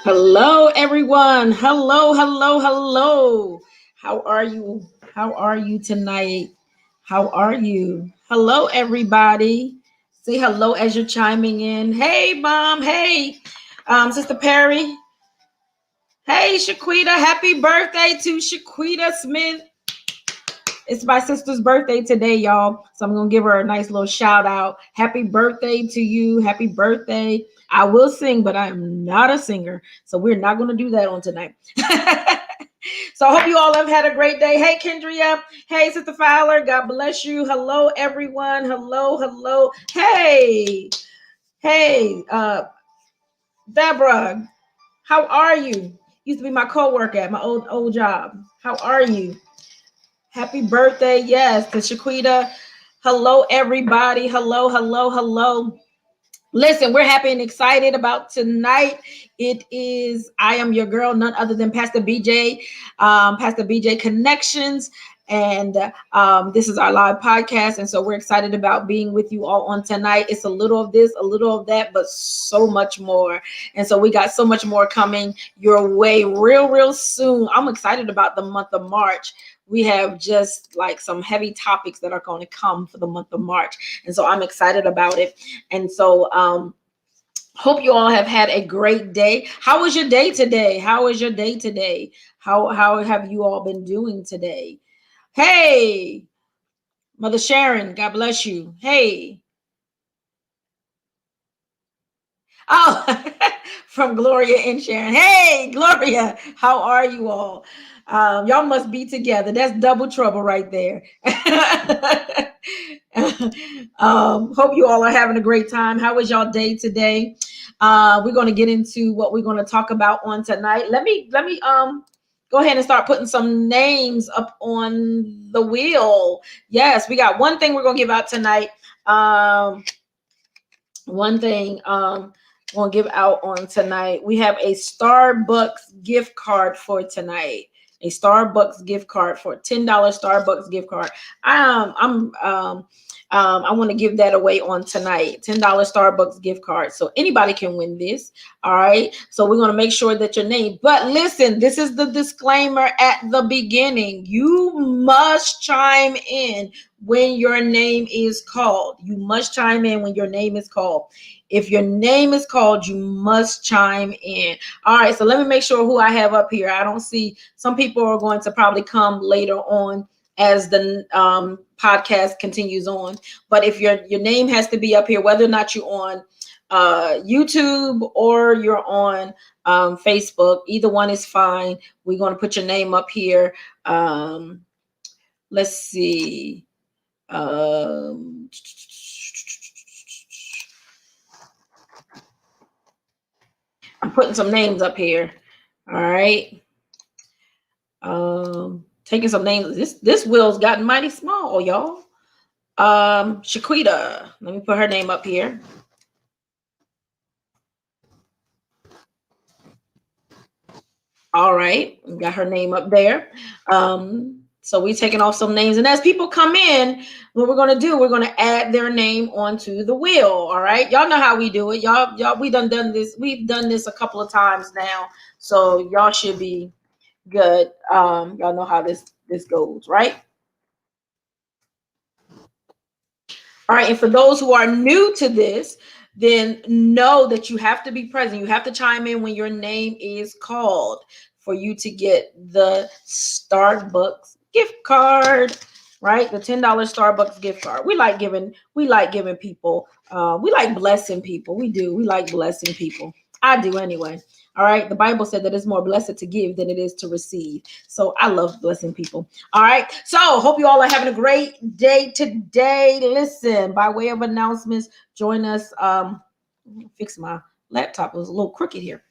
Hello, everyone. Hello, hello, hello. How are you? How are you tonight? How are you? Hello, everybody. Say hello as you're chiming in. Hey, Mom. Hey, Sister Perry. Hey, Shaquita. Happy birthday to Shaquita Smith. It's my sister's birthday today, y'all. So I'm gonna give her a nice little shout out. Happy birthday to you. Happy birthday. I will sing, but I am not a singer. So we're not gonna do that on tonight. So I hope you all have had a great day. Hey, Kendria. Hey, Sister Fowler. God bless you. Hello, everyone. Hello, hello. Hey, hey, Deborah. How are you? Used to be my co-worker at my old job. How are you? Happy birthday, yes, to Shaquita. Hello, everybody. Hello, hello, hello. Listen, we're happy and excited about tonight. It is, I am your girl, none other than Pastor BJ, Pastor BJ Connections. And this is our live podcast. And so we're excited about being with you all on tonight. It's a little of this, a little of that, but so much more. And so we got so much more coming your way real soon. I'm excited about the month of March. We have just like some heavy topics that are going to come for the month of March. And so I'm excited about it. And so hope you all have had a great day. How was your day today? How was your day today? How have you all been doing today? Hey, Mother Sharon, God bless you. Hey. Oh, from Gloria and Sharon. Hey, Gloria, how are you all? Y'all must be together. That's double trouble right there. Hope you all are having a great time. How was y'all day today? We're going to get into what we're going to talk about on tonight. Let me go ahead and start putting some names up on the wheel. Yes, we got one thing we're going to give out tonight. One thing we'll give out on tonight. We have a Starbucks gift card for tonight. A Starbucks gift card for $10 Starbucks gift card. I want to give that away on tonight. $10 Starbucks gift card. So anybody can win this. All right. So we're going to make sure that your name. But listen, this is the disclaimer at the beginning. You must chime in when your name is called. You must chime in when your name is called. If your name is called, you must chime in. All right, so let me make sure who I have up here. I don't see, some people are going to probably come later on as the podcast continues on. But if your name has to be up here, whether or not you're on YouTube or you're on Facebook, either one is fine. We're going to put your name up here. Let's see. I'm putting some names up here. All right. Taking some names. This wheel's gotten mighty small, y'all. Shaquita. Let me put her name up here. All right. We got her name up there. So we're taking off some names. And as people come in, what we're going to do, we're going to add their name onto the wheel. All right. Y'all know how we do it. Y'all, we done this. We've done this a couple of times now. So y'all should be good. Y'all know how this goes, right? All right. And for those who are new to this, then know that you have to be present. You have to chime in when your name is called for you to get the Starbucks gift card, right? The $10 Starbucks gift card. We like giving people, we like blessing people. We do. We like blessing people. I do anyway. All right. The Bible said that it's more blessed to give than it is to receive. So I love blessing people. All right. So hope you all are having a great day today. Listen, by way of announcements, join us. Fix my laptop. It was a little crooked here.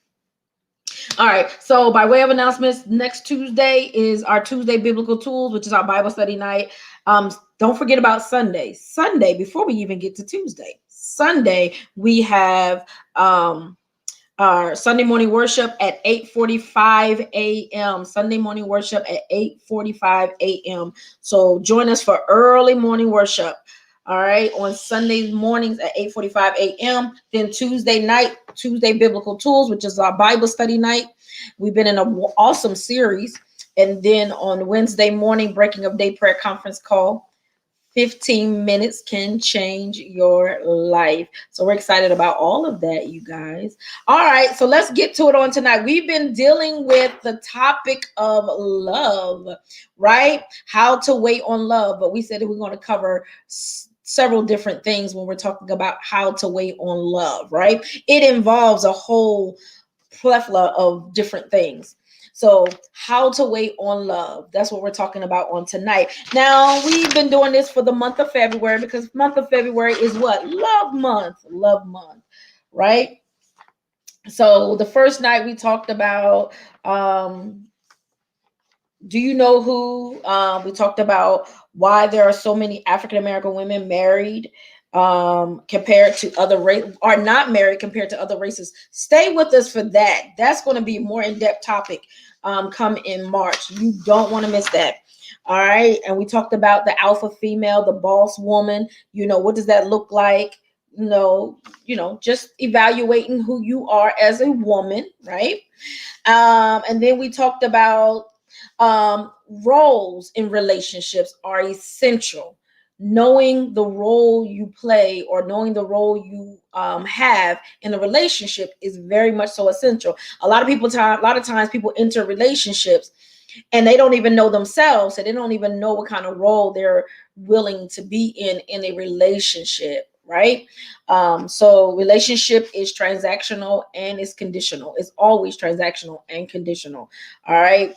All right. So by way of announcements, next Tuesday is our Tuesday Biblical Tools, which is our Bible study night. Don't forget about Sunday. Sunday, before we even get to Tuesday, Sunday, we have our Sunday morning worship at 8:45 a.m. Sunday morning worship at 8:45 a.m. So join us for early morning worship. All right, on Sunday mornings at 8:45 a.m. Then Tuesday night, Tuesday Biblical Tools, which is our Bible study night. We've been in an awesome series. And then on Wednesday morning, Breaking of Day prayer conference call. 15 minutes can change your life. So we're excited about all of that, you guys. All right, so let's get to it on tonight. We've been dealing with the topic of love, right? How to wait on love, but we said that we're going to cover several different things when we're talking about how to wait on love, right? It involves a whole plethora of different things. So how to wait on love. That's what we're talking about on tonight. Now, we've been doing this for the month of February because month of February is what? Love month. Love month, right? So the first night we talked about do you know who? We talked about why there are so many African American women married compared to other race, are not married compared to other races. Stay with us for that. That's going to be a more in-depth topic come in March. You don't want to miss that. All right. And we talked about the alpha female, the boss woman. You know, what does that look like? Just evaluating who you are as a woman, right? And then we talked about roles in relationships are essential. Knowing the role you play or knowing the role you have in a relationship is very much so essential. A lot of times people enter relationships and they don't even know themselves, and they don't even know what kind of role they're willing to be in a relationship, right? So relationship is transactional and it's conditional. It's always transactional and conditional. All right.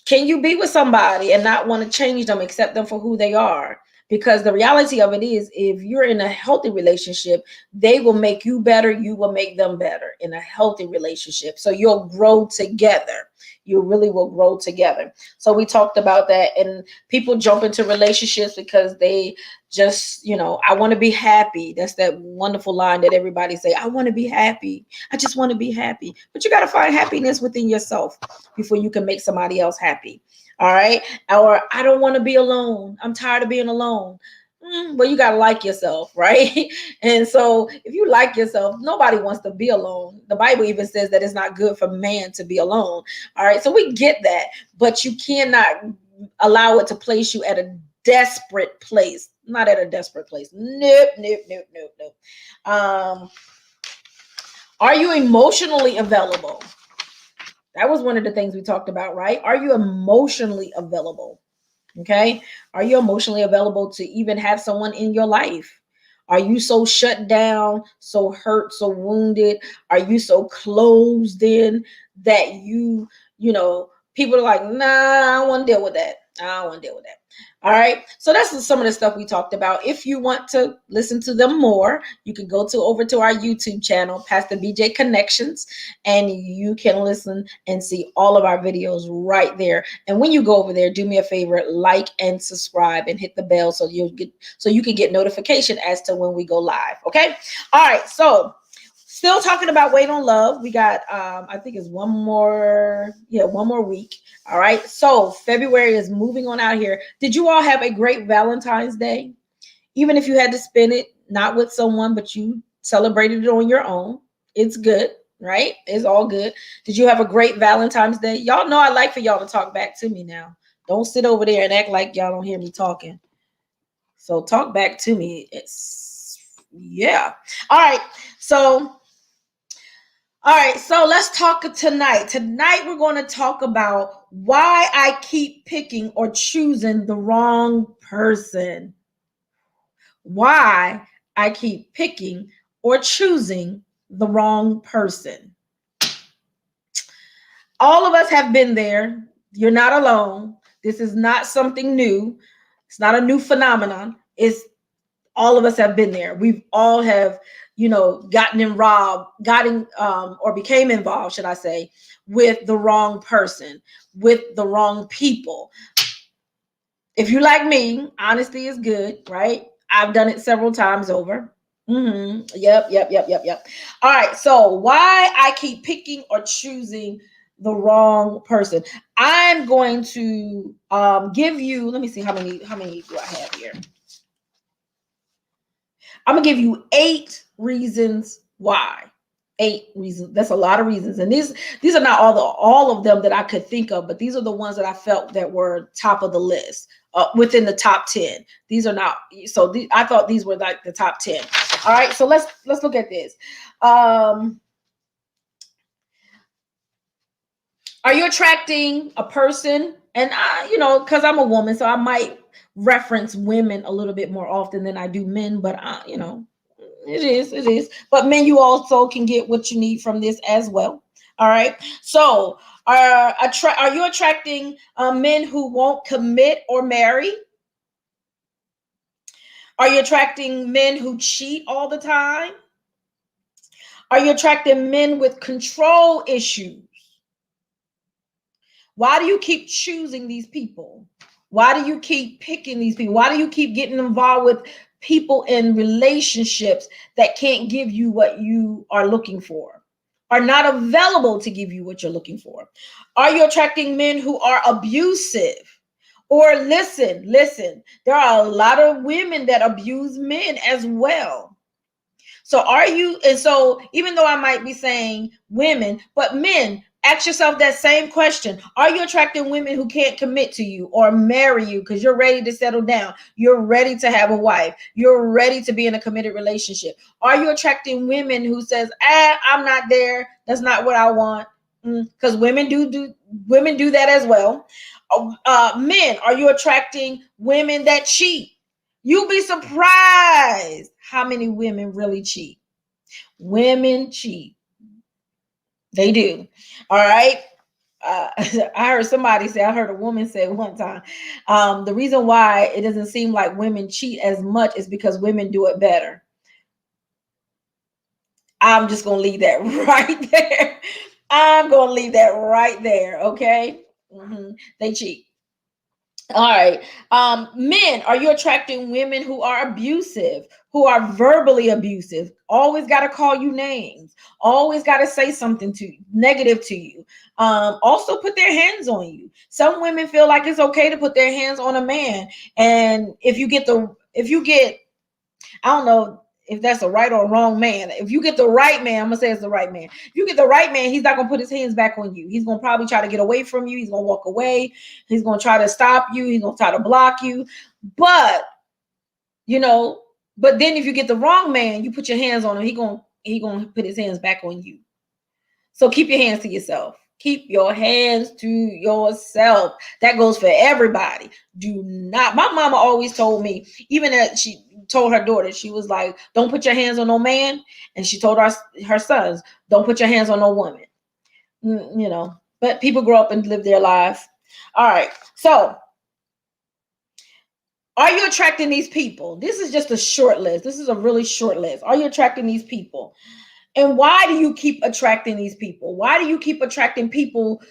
Can you be with somebody and not want to change them, accept them for who they are? Because the reality of it is, if you're in a healthy relationship, they will make you better. You will make them better in a healthy relationship. So you'll grow together. You really will grow together. So we talked about that. And people jump into relationships because they just, I want to be happy. That's that wonderful line that everybody say, I want to be happy. I just want to be happy. But you got to find happiness within yourself before you can make somebody else happy. All right. Or I don't want to be alone. I'm tired of being alone. Well, you got to like yourself, right? And so if you like yourself, nobody wants to be alone. The Bible even says that it's not good for man to be alone. All right. So we get that, but you cannot allow it to place you at a desperate place. Not at a desperate place. Nope. Are you emotionally available? That was one of the things we talked about, right? Are you emotionally available? Okay. Are you emotionally available to even have someone in your life? Are you so shut down, so hurt, so wounded? Are you so closed in that people are like, nah, I don't want to deal with that. I don't want to deal with that. All right. So that's some of the stuff we talked about. If you want to listen to them more, you can go over to our YouTube channel, Pastor BJ Connections, and you can listen and see all of our videos right there. And when you go over there, do me a favor, like and subscribe and hit the bell so you can get notification as to when we go live. Okay. All right. So still talking about wait on love. We got, I think it's one more week. All right. So February is moving on out here. Did you all have a great Valentine's Day? Even if you had to spend it not with someone, but you celebrated it on your own. It's good, right? It's all good. Did you have a great Valentine's Day? Y'all know I like for y'all to talk back to me now. Don't sit over there and act like y'all don't hear me talking. So talk back to me. Yeah. All right. So let's talk tonight. Tonight, we're going to talk about why I keep picking or choosing the wrong person. Why I keep picking or choosing the wrong person. All of us have been there. You're not alone. This is not something new. It's not a new phenomenon. All of us have been there. We've all have, gotten or became involved, should I say, with the wrong person, with the wrong people. If you like me, honesty is good, right? I've done it several times over. Yep. All right. So why I keep picking or choosing the wrong person? I'm going to give you. Let me see how many do I have here. I'm gonna give you 8 reasons why. 8 reasons. That's a lot of reasons. And these are not all of them that I could think of, but these are the ones that I felt that were top of the list, within the top 10. These are not, so I thought these were like the top 10. All right, so let's look at this. Are you attracting a person? And I, because I'm a woman, so I might reference women a little bit more often than I do men, but it is. But men, you also can get what you need from this as well. All right. So, are you attracting men who won't commit or marry? Are you attracting men who cheat all the time? Are you attracting men with control issues? Why do you keep choosing these people? Why do you keep picking these people? Why do you keep getting involved with people in relationships that can't give you what you are looking for, are not available to give you what you're looking for? Are you attracting men who are abusive? Or listen, there are a lot of women that abuse men as well. So are you, and so even though I might be saying women, but men, ask yourself that same question. Are you attracting women who can't commit to you or marry you because you're ready to settle down? You're ready to have a wife. You're ready to be in a committed relationship. Are you attracting women who says, I'm not there. That's not what I want? Because women do that as well. Men, are you attracting women that cheat? You'll be surprised how many women really cheat. Women cheat. They do. All right. I heard a woman say one time, the reason why it doesn't seem like women cheat as much is because women do it better. I'm just going to leave that right there. I'm going to leave that right there. Okay. They cheat. All right. Men, are you attracting women who are abusive, who are verbally abusive, always got to call you names, always got to say something negative to you, also put their hands on you? Some women feel like it's okay to put their hands on a man. And if you get, I don't know if that's a right or wrong man. If you get the right man, I'm gonna say it's the right man. If you get the right man, he's not gonna put his hands back on you. He's gonna probably try to get away from you. He's gonna walk away. He's gonna try to stop you. He's gonna try to block you. But but then if you get the wrong man, you put your hands on him. He gonna put his hands back on you. So keep your hands to yourself. Keep your hands to yourself. That goes for everybody. Do not. My mama always told me, even that she told her daughter, she was like, don't put your hands on no man. And she told her sons, don't put your hands on no woman. But people grow up and live their lives. All right. So are you attracting these people? This is just a short list. This is a really short list. Are you attracting these people? And why do you keep attracting these people? Why do you keep attracting people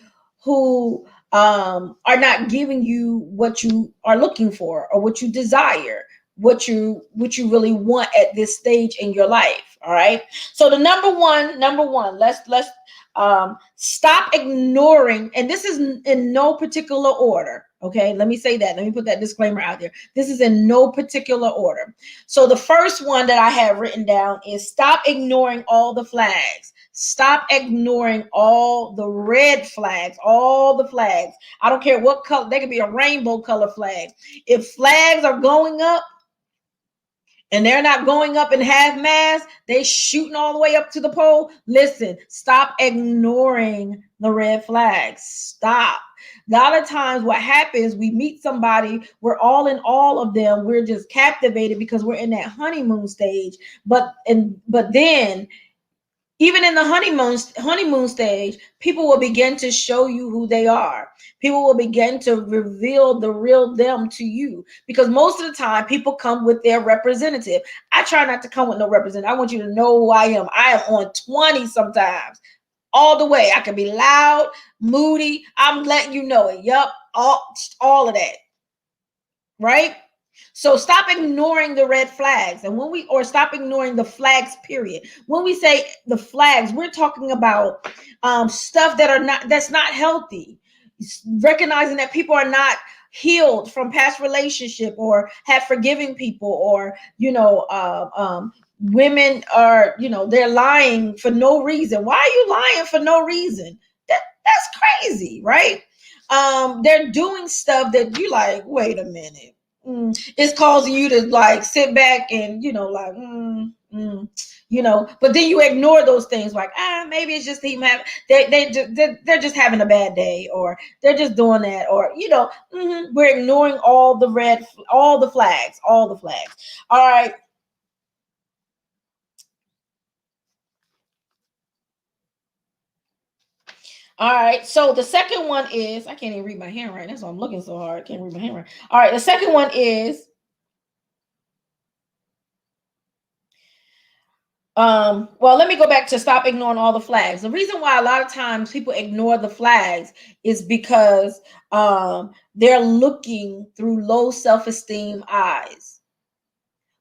who are not giving you what you are looking for or what you desire, what you really want at this stage in your life? All right. So the number one, let's stop ignoring, and this is in no particular order. Okay, let me say that. Let me put that disclaimer out there. This is in no particular order. So the first one that I have written down is stop ignoring all the flags. Stop ignoring all the red flags, all the flags. I don't care what color. They could be a rainbow color flag. If flags are going up and they're not going up in half mast, they shooting all the way up to the pole. Listen, stop ignoring the red flags. Stop. A lot of times what happens, we meet somebody, we're all in all of them. We're just captivated because we're in that honeymoon stage. But then even in the honeymoon stage, people will begin to show you who they are. People will begin to reveal the real them to you, because most of the time people come with their representative. I try not to come with no representative. I want you to know who I am. I am on 20 sometimes, all the way. I can be loud, moody. I'm letting you know it. Yup, all of that. Right? So stop ignoring the red flags. And or stop ignoring the flags, period. When we say the flags, we're talking about stuff that's not healthy. Recognizing that people are not healed from past relationship, or have forgiving people, or women are, they're lying for no reason. Why are you lying for no reason? That's crazy, right? They're doing stuff that you like, wait a minute. It's causing you to like sit back and like but then you ignore those things, like maybe it's just him having they're just having a bad day, or they're just doing that, or we're ignoring all the flags, all right. All right, so the second one is, I can't even read my handwriting. That's why I'm looking so hard. I can't read my handwriting. All right, the second one is, well, let me go back to stop ignoring all the flags. The reason why a lot of times people ignore the flags is because they're looking through low self-esteem eyes.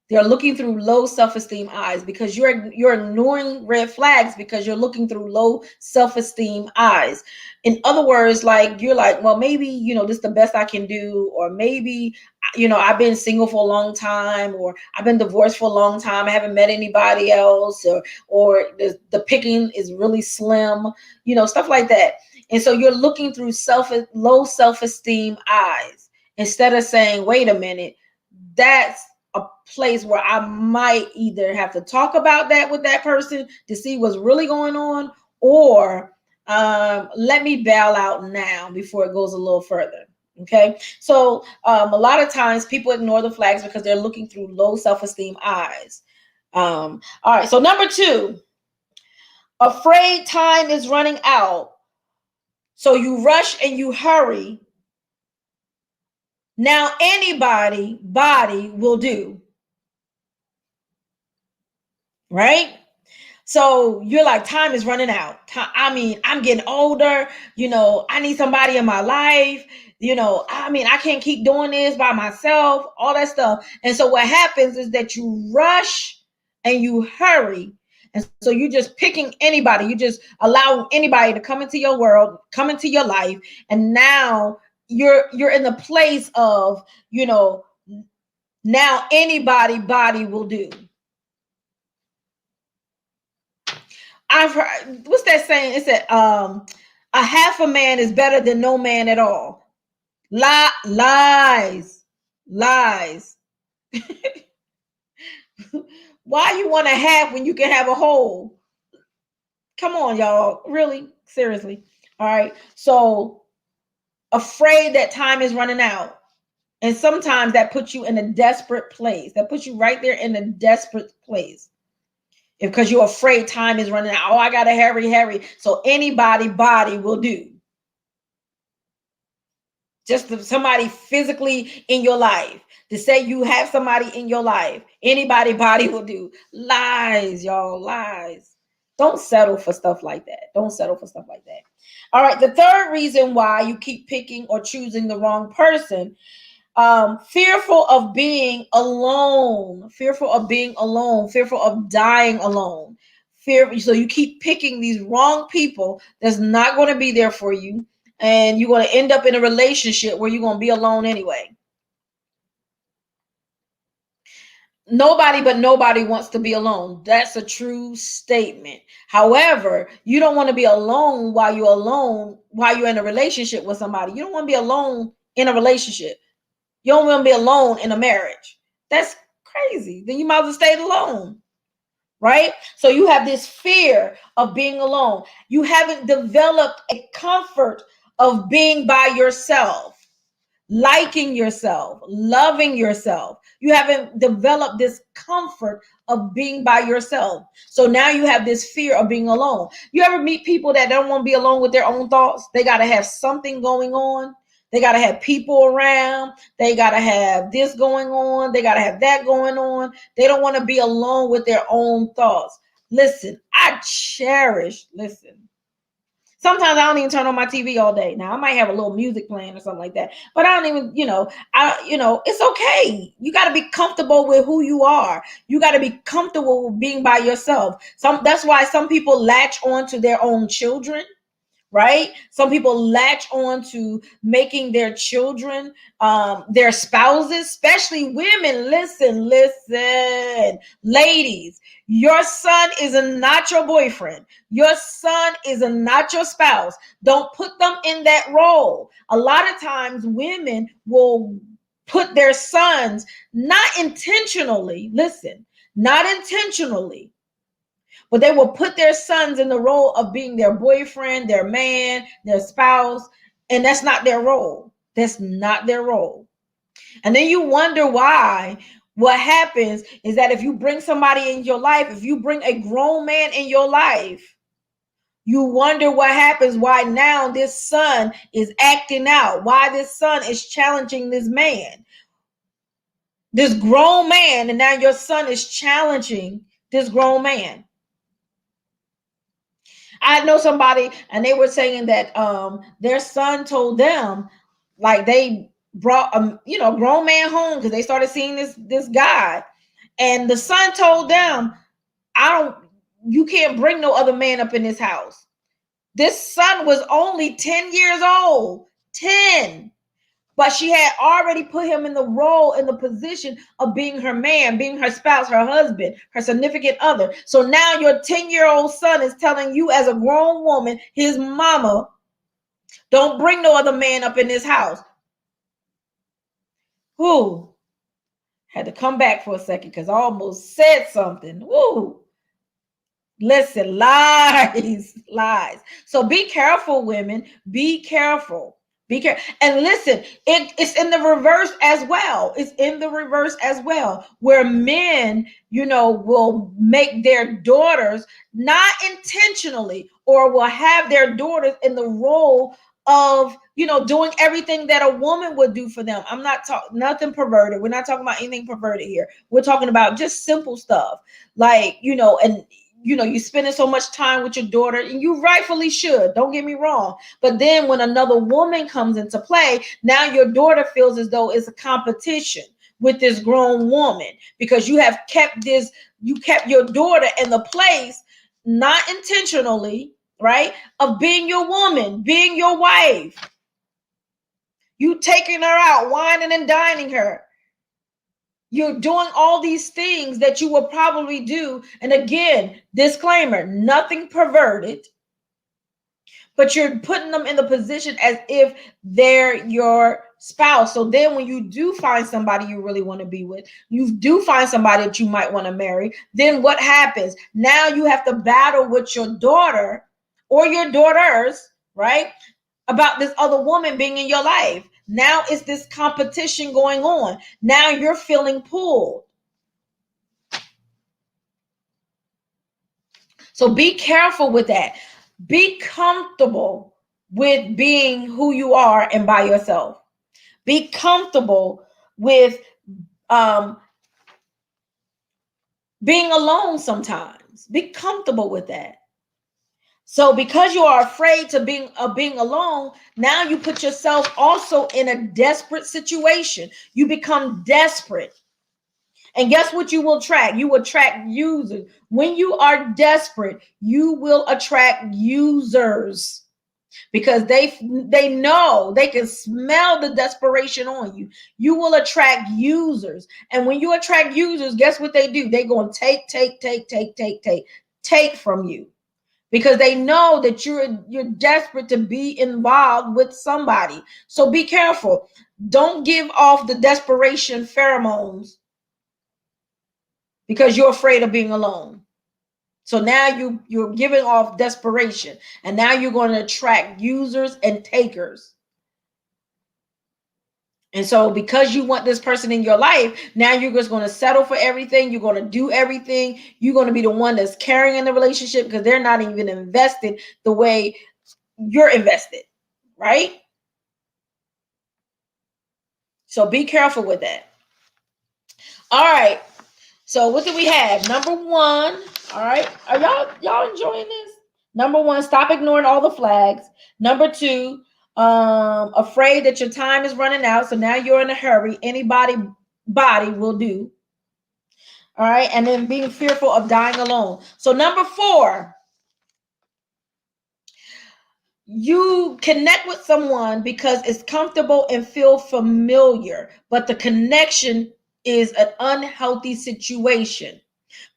They're looking through low self-esteem eyes, because you're ignoring red flags because you're looking through low self-esteem eyes. In other words, like you're like, well, maybe this is the best I can do, or maybe I've been single for a long time, or I've been divorced for a long time, I haven't met anybody else, or the picking is really slim, stuff like that. And so you're looking through low self-esteem eyes, instead of saying, wait a minute, that's a place where I might either have to talk about that with that person to see what's really going on, or let me bail out now before it goes a little further. Okay, so a lot of times people ignore the flags because they're looking through low self-esteem eyes. All right, so number 2, afraid time is running out, so you rush and you hurry. Now body will do. Right? So you're like, time is running out. I mean, I'm getting older. I need somebody in my life. I can't keep doing this by myself, all that stuff. And so what happens is that you rush and you hurry. And so you're just picking anybody. You just allowing anybody to come into your world, come into your life. And now you're in the place of, now body will do. I've heard, what's that saying? It said, a half a man is better than no man at all. Lies. Why you want a half when you can have a whole? Come on, y'all. Really? Seriously. All right. So afraid that time is running out. And sometimes that puts you in a desperate place. That puts you right there in a desperate place. Because you're afraid time is running out. Oh, I gotta hurry. So body will do. Just somebody physically in your life. To say you have somebody in your life, body will do. Lies, y'all, lies. Don't settle for stuff like that. All right, the third reason why you keep picking or choosing the wrong person, fearful of being alone, fearful of dying alone. So you keep picking these wrong people that's not going to be there for you, and you're going to end up in a relationship where you're going to be alone anyway. Nobody wants to be alone. That's a true statement. However, you don't want to be alone while you're in a relationship with somebody. You don't want to be alone in a relationship. You don't want to be alone in a marriage. That's crazy. Then you might as well stay alone. Right? So you have this fear of being alone. You haven't developed a comfort of being by yourself, liking yourself, loving yourself. You haven't developed this comfort of being by yourself. So now you have this fear of being alone. You ever meet people that don't want to be alone with their own thoughts? They got to have something going on. They got to have people around. They got to have this going on. They got to have that going on. They don't want to be alone with their own thoughts. Listen. Sometimes I don't even turn on my TV all day. Now I might have a little music playing or something like that, but I don't even, it's okay. You got to be comfortable with who you are. You got to be comfortable with being by yourself. That's why some people latch on to their own children, right? Some people latch on to making their children their spouses, especially women. Listen, ladies, your son is not your boyfriend. Your son is not your spouse. Don't put them in that role. A lot of times women will put their sons, not intentionally, listen, not intentionally, but they will put their sons in the role of being their boyfriend, their man, their spouse, and that's not their role. That's not their role. And then you wonder why. What happens is that if you bring somebody in your life, if you bring a grown man in your life, you wonder what happens, why now this son is acting out, why this son is challenging this man, this grown man, and now your son is challenging this grown man. I know somebody, and they were saying that their son told them, like, they brought grown man home because they started seeing this guy, and the son told them, you can't bring no other man up in this house. This son was only 10 years old, 10. But she had already put him in the role, in the position of being her man, being her spouse, her husband, her significant other. So now your 10-year-old son is telling you, as a grown woman, his mama, don't bring no other man up in this house. Who had to come back for a second because I almost said something. Woo. Listen, lies. So be careful, women. Be careful. Be careful. And listen, it's in the reverse as well. It's in the reverse as well, where men, will make their daughters, not intentionally, or will have their daughters in the role of, doing everything that a woman would do for them. I'm not talking nothing perverted. We're not talking about anything perverted here. We're talking about just simple stuff, like, and you're spending so much time with your daughter, and you rightfully should, don't get me wrong. But then when another woman comes into play, now your daughter feels as though it's a competition with this grown woman, because you kept your daughter in the place, not intentionally, right, of being your woman, being your wife. You taking her out, whining and dining her. You're doing all these things that you will probably do. And again, disclaimer, nothing perverted, but you're putting them in the position as if they're your spouse. So then when you do find somebody you really want to be with, you do find somebody that you might want to marry, then what happens? Now you have to battle with your daughter or your daughters, right, about this other woman being in your life. Now it's this competition going on. Now you're feeling pulled. So be careful with that. Be comfortable with being who you are and by yourself. Be comfortable with being alone sometimes. Be comfortable with that. So because you are afraid of being alone, now you put yourself also in a desperate situation. You become desperate. And guess what you will attract? You will attract users. When you are desperate, you will attract users, because they know, they can smell the desperation on you. You will attract users. And when you attract users, guess what they do? They're going to take from you, because they know that you're desperate to be involved with somebody. So be careful. Don't give off the desperation pheromones because you're afraid of being alone. So now you're giving off desperation, and now you're going to attract users and takers. And so because you want this person in your life, now you're just going to settle for everything. You're going to do everything. You're going to be the one that's carrying the relationship, because they're not even invested the way you're invested, right? So be careful with that. All right. So what do we have? Number one. All right. Are y'all enjoying this? Number one, stop ignoring all the flags. Number two, afraid that your time is running out. So now you're in a hurry. Body will do. All right. And then being fearful of dying alone. So number four, You connect with someone because it's comfortable and feel familiar, but the connection is an unhealthy situation,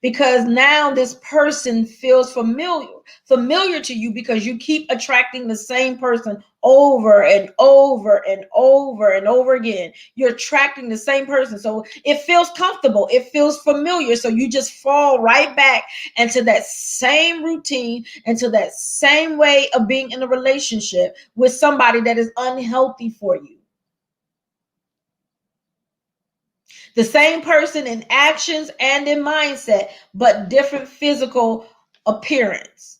because now this person feels familiar to you, because you keep attracting the same person over and over and over and over again. You're attracting the same person, so it feels comfortable, it feels familiar, so you just fall right back into that same routine, into that same way of being in a relationship with somebody that is unhealthy for you. The same person in actions and in mindset, but different physical appearance.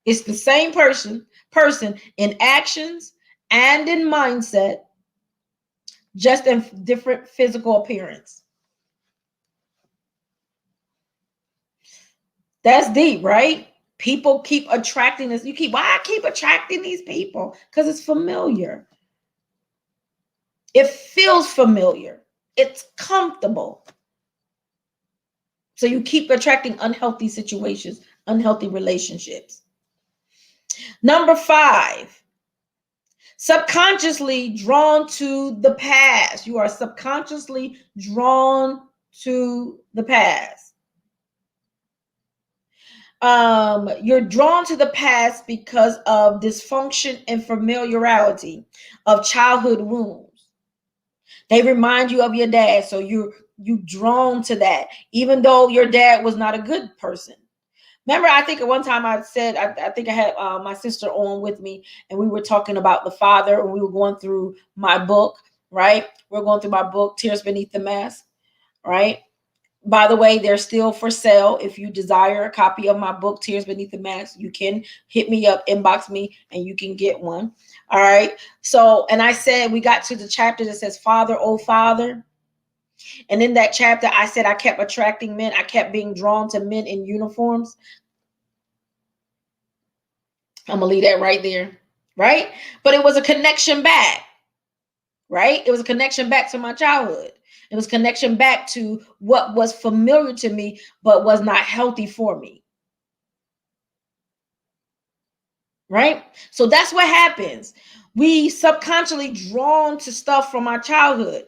It's the same person in actions and in mindset, just in different physical appearance. That's deep, right? People keep attracting this. Why I keep attracting these people? Because it's familiar. It feels familiar. It's comfortable. So you keep attracting unhealthy situations, unhealthy relationships. Number 5, subconsciously drawn to the past. You are subconsciously drawn to the past. You're drawn to the past because of dysfunction and familiarity of childhood wounds. They remind you of your dad, so you drawn to that, even though your dad was not a good person. Remember, I think at one time I said, I think I had my sister on with me, and we were talking about the father, and we were going through my book, right? We're going through my book, Tears Beneath the Mask, right? By the way, they're still for sale. If you desire a copy of my book, Tears Beneath the Mask, you can hit me up, inbox me, and you can get one. All right. So, and I said, we got to the chapter that says, Father, oh Father. And in that chapter, I said, I kept attracting men. I kept being drawn to men in uniforms. I'm going to leave that right there. Right. But it was a connection back. Right. It was a connection back to my childhood. It was connection back to what was familiar to me, but was not healthy for me. Right? So that's what happens. We subconsciously drawn to stuff from our childhood.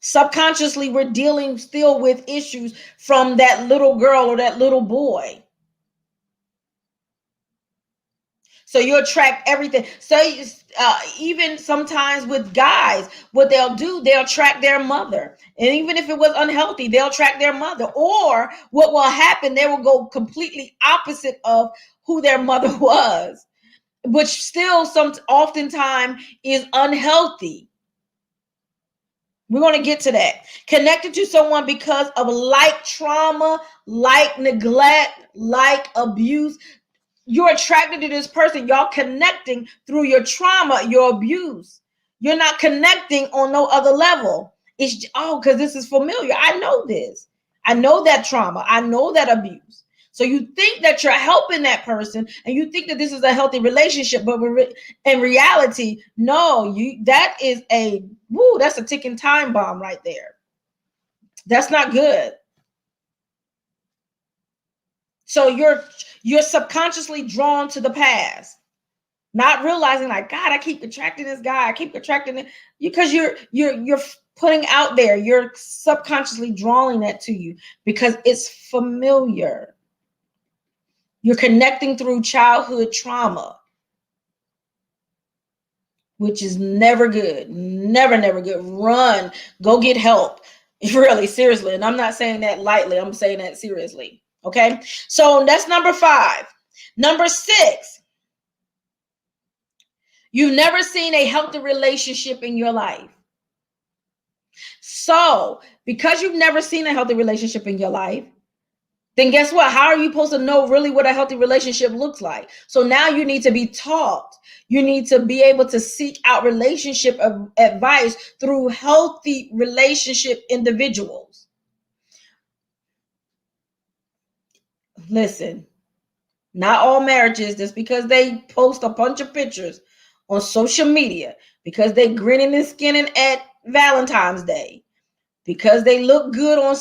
Subconsciously, we're dealing still with issues from that little girl or that little boy. So you attract everything. So even sometimes with guys, what they'll do, they'll attract their mother. And even if it was unhealthy, they'll attract their mother. Or what will happen, they will go completely opposite of who their mother was, which still oftentimes is unhealthy. We're going to get to that. Connected to someone because of like trauma, like neglect, like abuse. You're attracted to this person. Y'all connecting through your trauma, your abuse. You're not connecting on no other level. It's because this is familiar. I know this. I know that trauma. I know that abuse. So you think that you're helping that person, and you think that this is a healthy relationship, but in reality, no. That is that's a ticking time bomb right there. That's not good. So you're subconsciously drawn to the past, not realizing like, God, I keep attracting this guy. I keep attracting it because you're putting out there. You're subconsciously drawing that to you because it's familiar. You're connecting through childhood trauma, which is never good. Never good. Run, go get help. Really, seriously. And I'm not saying that lightly. I'm saying that seriously. Okay. So that's number 5. Number 6, you've never seen a healthy relationship in your life. So, because you've never seen a healthy relationship in your life, then guess what? How are you supposed to know really what a healthy relationship looks like? So now you need to be taught. You need to be able to seek out relationship advice through healthy relationship individuals. Listen, not all marriages, just because they post a bunch of pictures on social media, because they grinning and skinning at Valentine's Day, because they look good on,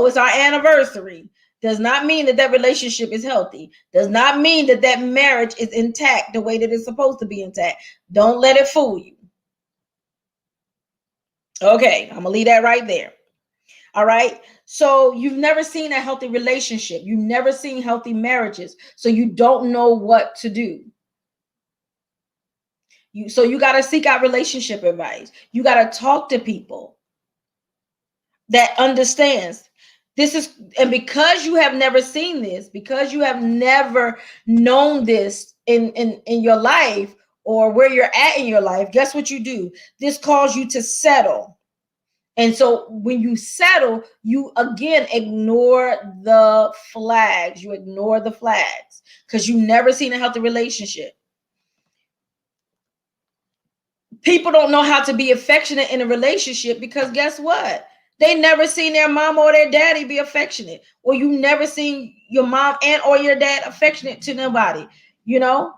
it's our anniversary, Does not mean that that relationship is healthy. Does not mean that that marriage is intact the way that it's supposed to be intact. Don't let it fool you. Okay, I'm going to leave that right there. All right. So you've never seen a healthy relationship. You've never seen healthy marriages. So you don't know what to do. So you got to seek out relationship advice. You got to talk to people that understands this is, and because you have never seen this, because you have never known this in your life or where you're at in your life, guess what you do? This calls you to settle. And so when you settle, you again ignore the flags. You ignore the flags because you've never seen a healthy relationship. People don't know how to be affectionate in a relationship because guess what? They never seen their mom or their daddy be affectionate, or you never seen your mom and or your dad affectionate to nobody. You know,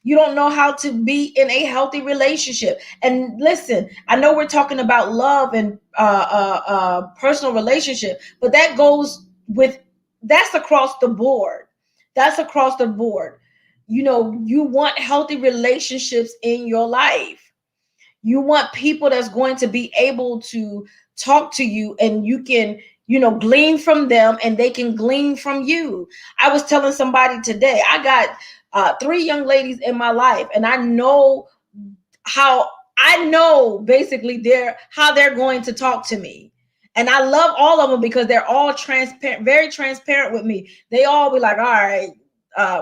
you don't know how to be in a healthy relationship. And listen, I know we're talking about love and personal relationship, but that goes with, that's across the board. That's across the board. You know, you want healthy relationships in your life. You want people that's going to be able to talk to you and you can, you know, glean from them and they can glean from you. I was telling somebody today, I got 3 young ladies in my life, and I know basically how they're going to talk to me. And I love all of them because they're all transparent, very transparent with me. They all be like, all right,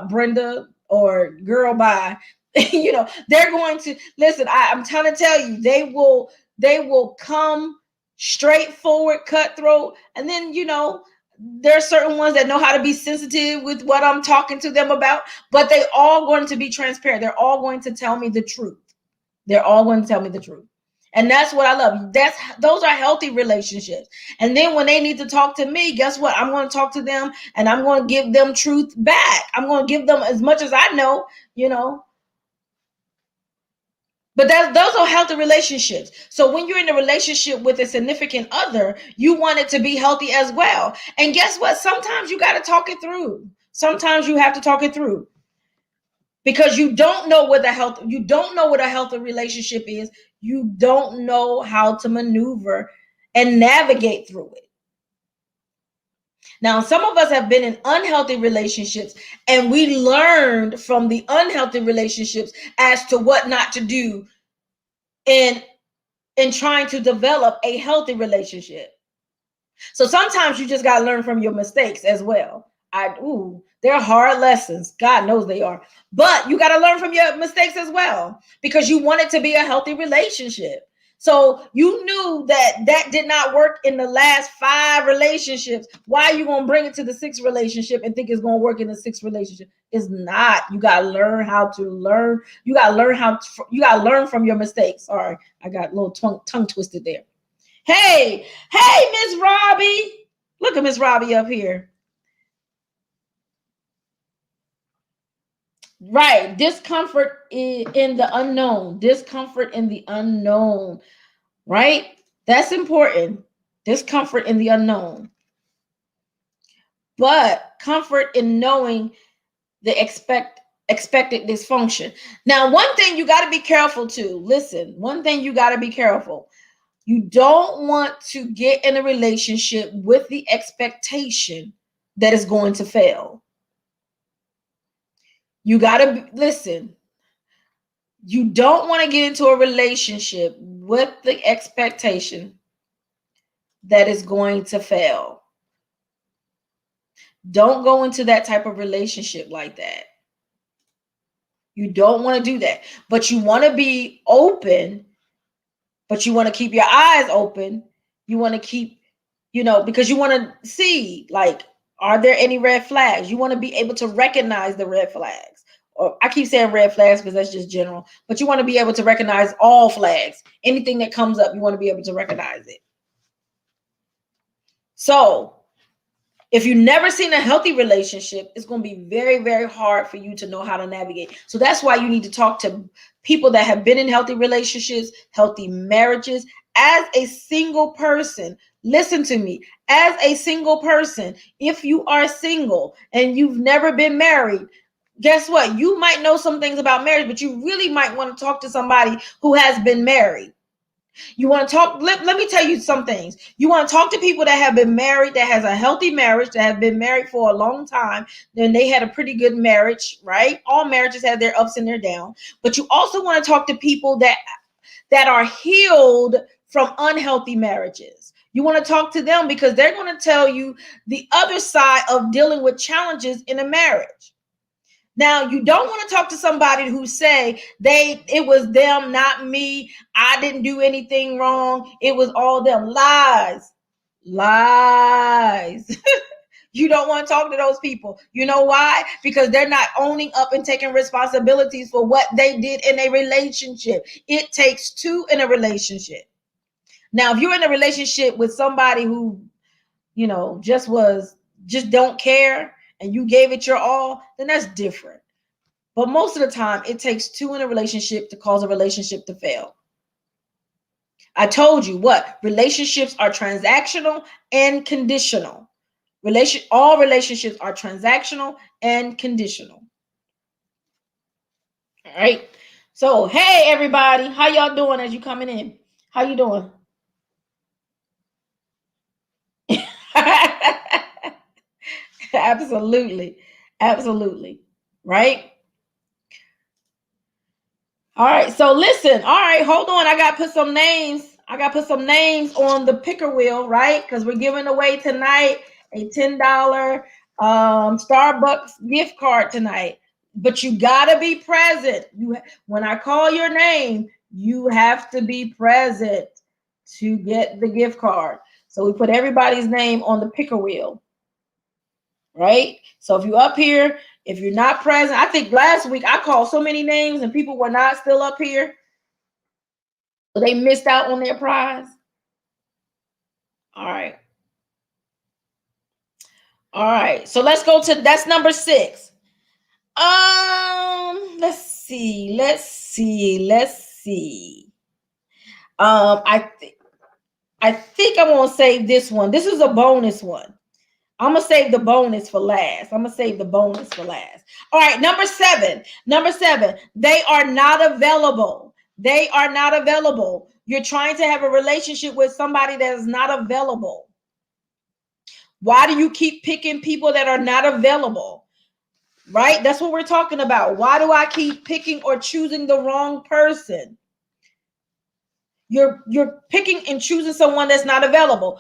Brenda or girl, bye. You know, they're going to listen. I'm trying to tell you, they will come straightforward, cutthroat. And then, you know, there are certain ones that know how to be sensitive with what I'm talking to them about, but they all going to be transparent. They're all going to tell me the truth. They're all going to tell me the truth. And that's what I love. Those are healthy relationships. And then when they need to talk to me, guess what? I'm going to talk to them and I'm going to give them truth back. I'm going to give them as much as I know, you know. But those are healthy relationships. So when you're in a relationship with a significant other, you want it to be healthy as well. And guess what? Sometimes you got to talk it through. Sometimes you have to talk it through. Because you don't know what a healthy relationship is. You don't know how to maneuver and navigate through it. Now, some of us have been in unhealthy relationships and we learned from the unhealthy relationships as to what not to do in trying to develop a healthy relationship. So sometimes you just got to learn from your mistakes as well. They're hard lessons. God knows they are. But you got to learn from your mistakes as well because you want it to be a healthy relationship. So you knew that did not work in the last 5 relationships. Why are you going to bring it to the 6th relationship and think it's going to work in the 6th relationship? It's not. You got to learn how to learn. You got to learn from your mistakes. Sorry, I got a little tongue twisted there. Hey, Miss Robbie. Look at Miss Robbie up here. Right. Discomfort in the unknown. Discomfort in the unknown. Right? That's important. Discomfort in the unknown. But comfort in knowing the expected dysfunction. Now, one thing you got to be careful too. Listen, one thing you got to be careful. You don't want to get in a relationship with the expectation that it's going to fail. You got to listen. You don't want to get into a relationship with the expectation that is going to fail. Don't go into that type of relationship like that. You don't want to do that. But you want to be open, but you want to keep your eyes open. You want to keep, because you want to see, like, are there any red flags? You want to be able to recognize the red flags. Or I keep saying red flags because that's just general, but you want to be able to recognize all flags. Anything that comes up, you want to be able to recognize it. So if you've never seen a healthy relationship, it's going to be very, very hard for you to know how to navigate. So that's why you need to talk to people that have been in healthy relationships, healthy marriages. As a single person, Listen to me. As a single person, if you are single and you've never been married, guess what? You might know some things about marriage, but you really might want to talk to somebody who has been married. You want to talk, let me tell you some things. You want to talk to people that have been married, that has a healthy marriage, that have been married for a long time, then they had a pretty good marriage, right? All marriages have their ups and their downs. But you also want to talk to people that are healed from unhealthy marriages. You want to talk to them because they're going to tell you the other side of dealing with challenges in a marriage. Now, you don't want to talk to somebody who say it was them, not me. I didn't do anything wrong. It was all them. Lies. Lies. You don't want to talk to those people. You know why? Because they're not owning up and taking responsibilities for what they did in a relationship. It takes two in a relationship. Now, if you're in a relationship with somebody who, just don't care and you gave it your all, then that's different. But most of the time, it takes two in a relationship to cause a relationship to fail. I told you what? Relationships are transactional and conditional. All relationships are transactional and conditional. All right. So, hey everybody, how y'all doing as you coming in? How you doing? Absolutely. Absolutely. Right? All right. So listen. All right, hold on. I got to put some names. On the picker wheel, right? Because we're giving away tonight a $10 Starbucks gift card tonight. But you gotta be present. When I call your name, you have to be present to get the gift card. So we put everybody's name on the picker wheel, right? So if you're up here, if you're not present, I think last week I called so many names and people were not still up here. So they missed out on their prize. All right. All right. So let's go to that's number 6. Let's see. I think I'm gonna save this one. This is a bonus one. I'm gonna save the bonus for last. All right, number 7. They are not available. You're trying to have a relationship with somebody that is not available. Why do you keep picking people that are not available? Right? That's what we're talking about. Why do I keep picking or choosing the wrong person? You're picking and choosing someone that's not available.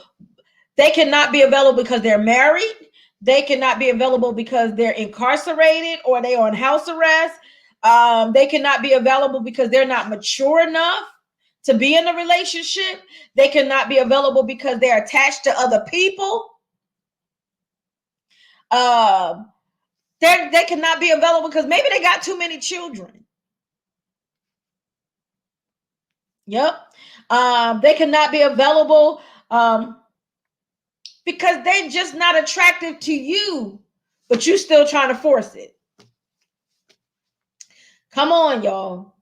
They cannot be available because they're married. They cannot be available because they're incarcerated or they are on house arrest. They cannot be available because they're not mature enough to be in a relationship. They cannot be available because they're attached to other people. They cannot be available because maybe they got too many children. Yep. They cannot be available because they're just not attractive to you, but you're still trying to force it. Come on, y'all.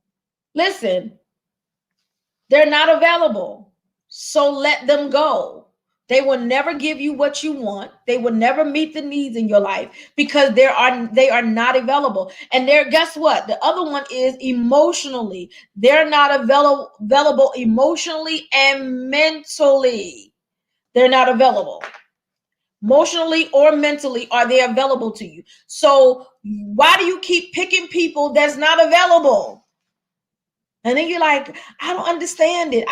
Listen, they're not available. So let them go. They will never give you what you want. They will never meet the needs in your life because they are not available. And guess what? The other one is emotionally. They're not available emotionally and mentally. They're not available. Emotionally or mentally, are they available to you? So why do you keep picking people that's not available? And then you're like, I don't understand it.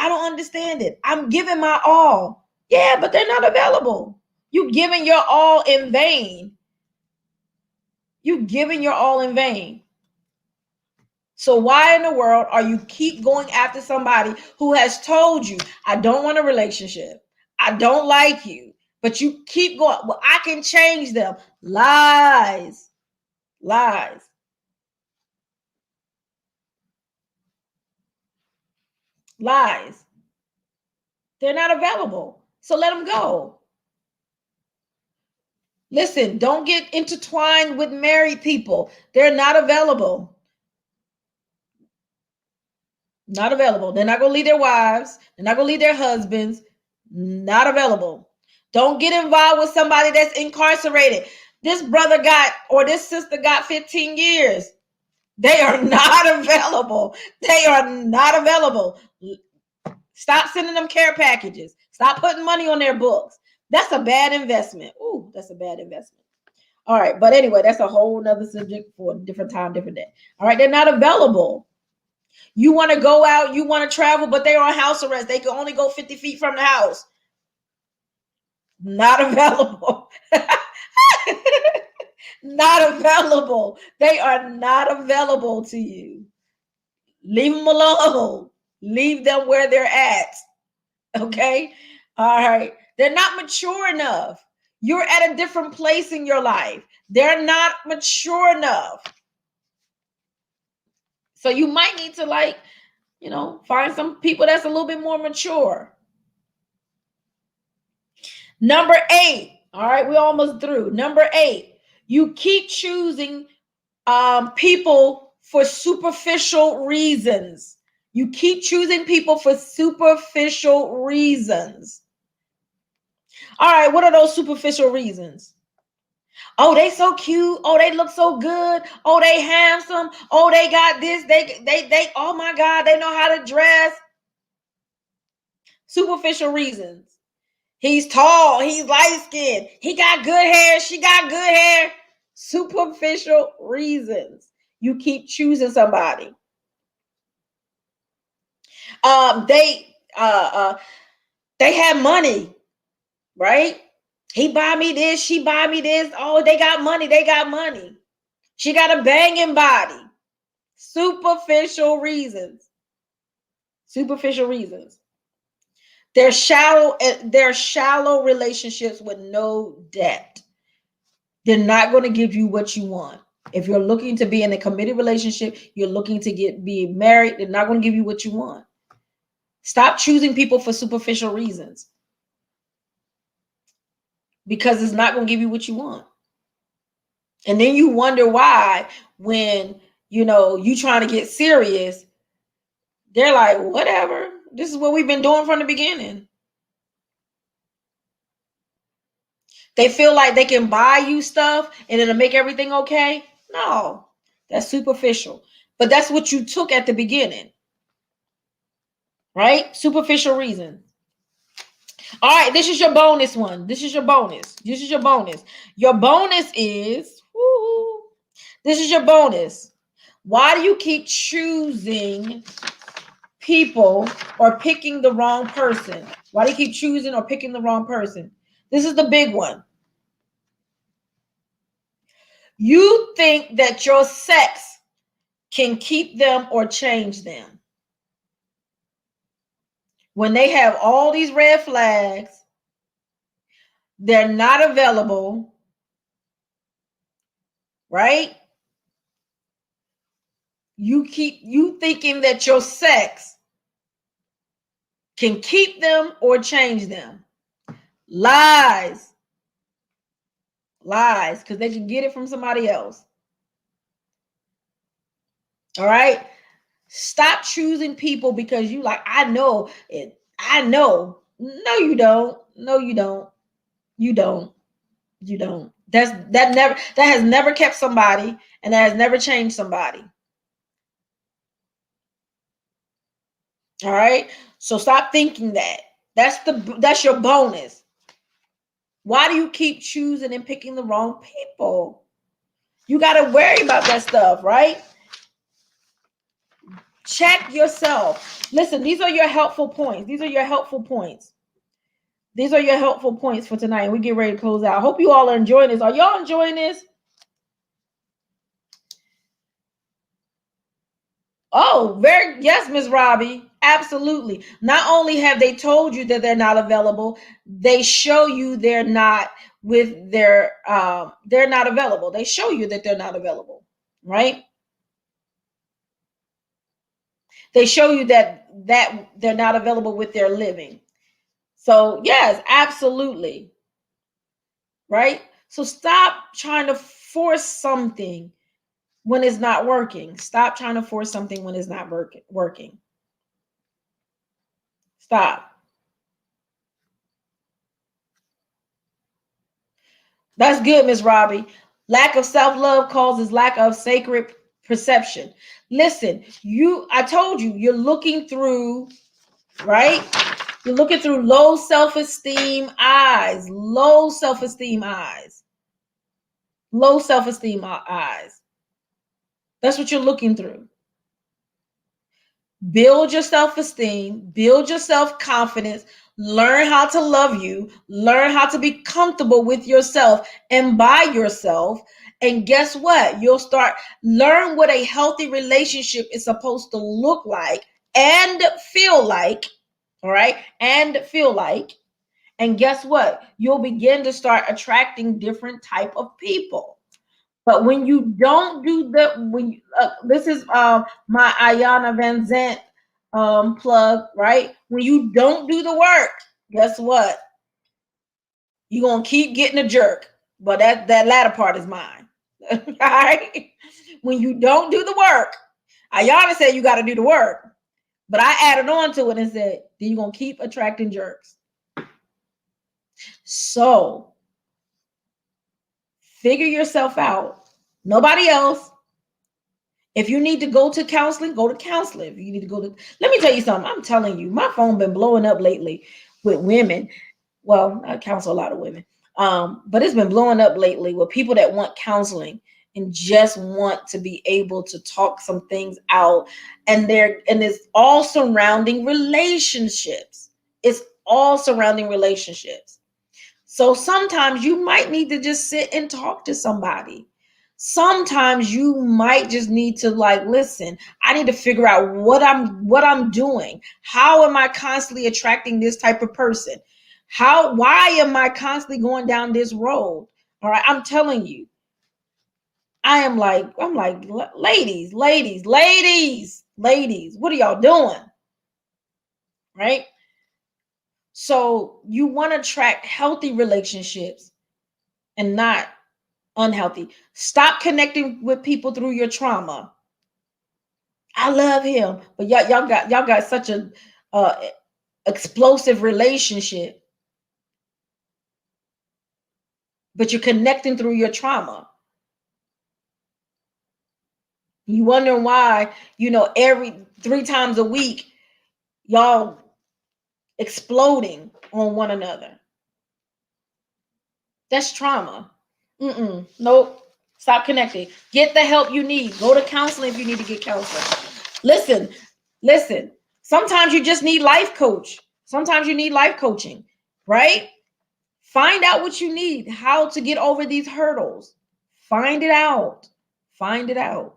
I'm giving my all. Yeah, but they're not available. You giving your all in vain. So why in the world are you keep going after somebody who has told you, I don't want a relationship. I don't like you. But you keep going, well, I can change them. Lies. They're not available. So let them go. Listen, don't get intertwined with married people. They're not available. They're not going to leave their wives. They're not going to leave their husbands. Not available. Don't get involved with somebody that's incarcerated. This brother got, or this sister got 15 years. They are not available. They are not available. Stop sending them care packages. Stop putting money on their books. That's a bad investment. Ooh, that's a bad investment. All right. But anyway, that's a whole nother subject for a different time, different day. All right. They're not available. You want to go out, you want to travel, but they're on house arrest. They can only go 50 feet from the house. Not available. Not available. They are not available to you. Leave them alone. Leave them where they're at. Okay. All right. They're not mature enough. You're at a different place in your life. They're not mature enough. So you might need to, like, find some people that's a little bit more mature. Number 8. All right. We're almost through. Number 8. You keep choosing people for superficial reasons. You keep choosing people for superficial reasons. All right, what are those superficial reasons? Oh, they so cute. Oh, they look so good. Oh, they handsome. Oh, they got this. They oh my God, they know how to dress. Superficial reasons. He's tall, he's light-skinned, he got good hair, she got good hair. Superficial reasons. You keep choosing somebody. They have money, right? He buy me this, she buy me this. Oh, they got money, they got money. She got a banging body. Superficial reasons. Superficial reasons. They're shallow relationships with no depth. They're not going to give you what you want. If you're looking to be in a committed relationship, you're looking to be married, they're not going to give you what you want. Stop choosing people for superficial reasons, because it's not going to give you what you want. And then you wonder why, when you trying to get serious, they're like, whatever, this is what we've been doing from the beginning. They feel like they can buy you stuff and it'll make everything okay. No, that's superficial. But that's what you took at the beginning, right? Superficial reason. All right, this is your bonus one. This is your bonus. This is your bonus. Your bonus is, this is your bonus. Why do you keep choosing people or picking the wrong person? Why do you keep choosing or picking the wrong person? This is the big one. You think that your sex can keep them or change them. When they have all these red flags, they're not available, right? You thinking that your sex can keep them or change them. Lies. Lies, because they can get it from somebody else. All right? Stop choosing people because you like, I know it. I know. No, you don't. No, you don't. You don't. You don't. That has never kept somebody, and that has never changed somebody. All right? So stop thinking that. That's your bonus. Why do you keep choosing and picking the wrong people? You got to worry about that stuff, right? Check yourself. Listen, these are your helpful points. These are your helpful points. These are your helpful points for tonight. We get ready to close out. I hope you all are enjoying this. Are y'all enjoying this? Oh, yes, Miss Robbie. Absolutely. Not only have they told you that they're not available, they show you they're not they're not available. They show you that they're not available, right? They show you that they're not available with their living. So yes, absolutely. Right? So stop trying to force something when it's not working. Stop trying to force something when it's not working. Stop. That's good, Miss Robbie. Lack of self-love causes lack of sacred perception. Listen, I told you, you're looking through, right? You're looking through low self-esteem eyes, low self-esteem eyes, low self-esteem eyes. That's what you're looking through. Build your self-esteem, build your self-confidence, learn how to love you, learn how to be comfortable with yourself and by yourself. And guess what? You'll start learn what a healthy relationship is supposed to look like and feel like, all right? And feel like. And guess what? You'll begin to start attracting different type of people. But when you don't do this is my Ayana Van Zant plug, right? When you don't do the work, guess what? You're gonna keep getting a jerk. But that latter part is mine. All right. When you don't do the work, Ayana said you got to do the work, but I added on to it and said, then you're gonna keep attracting jerks. So figure yourself out. Nobody else. If you need to go to counseling, go to counseling. If you need to go to, let me tell you something. I'm telling you, my phone been blowing up lately with women. Well, I counsel a lot of women, but it's been blowing up lately with people that want counseling and just want to be able to talk some things out, and it's all surrounding relationships. It's all surrounding relationships. So sometimes you might need to just sit and talk to somebody. Sometimes you might just need to like, listen, I need to figure out what I'm doing. How am I constantly attracting this type of person? Why am I constantly going down this road? All right, I'm telling you. I'm like, ladies, what are y'all doing? Right? So you want to attract healthy relationships and not unhealthy. Stop connecting with people through your trauma. I love him, but y'all got such a explosive relationship, but you're connecting through your trauma. You wondering why, every 3 times a week, y'all exploding on one another. That's trauma. Nope. Stop connecting. Get the help you need. Go to counseling if you need to get counseling. Listen. Sometimes you just need life coach. Sometimes you need life coaching, right? Find out what you need, how to get over these hurdles. Find it out. Find it out.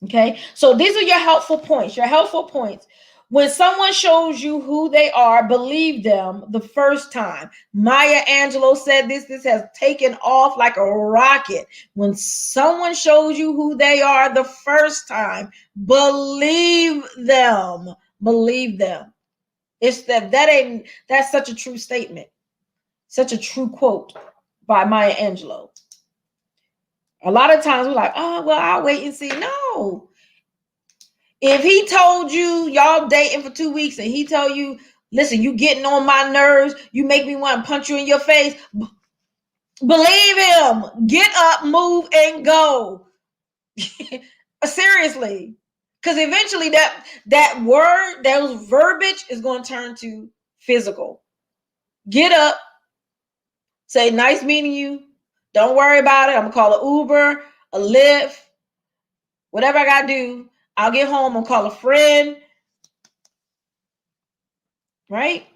Okay. So these are your helpful points. Your helpful points. When someone shows you who they are, believe them the first time. Maya Angelou said this has taken off like a rocket. When someone shows you who they are the first time, believe them. Believe them. It's that's such a true statement. Such a true quote by Maya Angelou. A lot of times we're like, oh, well, I'll wait and see. No. If he told you y'all dating for 2 weeks and he tell you, listen, you getting on my nerves, you make me want to punch you in your face, believe him. Get up, move, and go. Seriously. Because eventually that word, that verbiage is going to turn to physical. Get up, say, nice meeting you. Don't worry about it. I'm going to call an Uber, a Lyft, whatever I got to do. I'll get home. I'm going to call a friend. Right?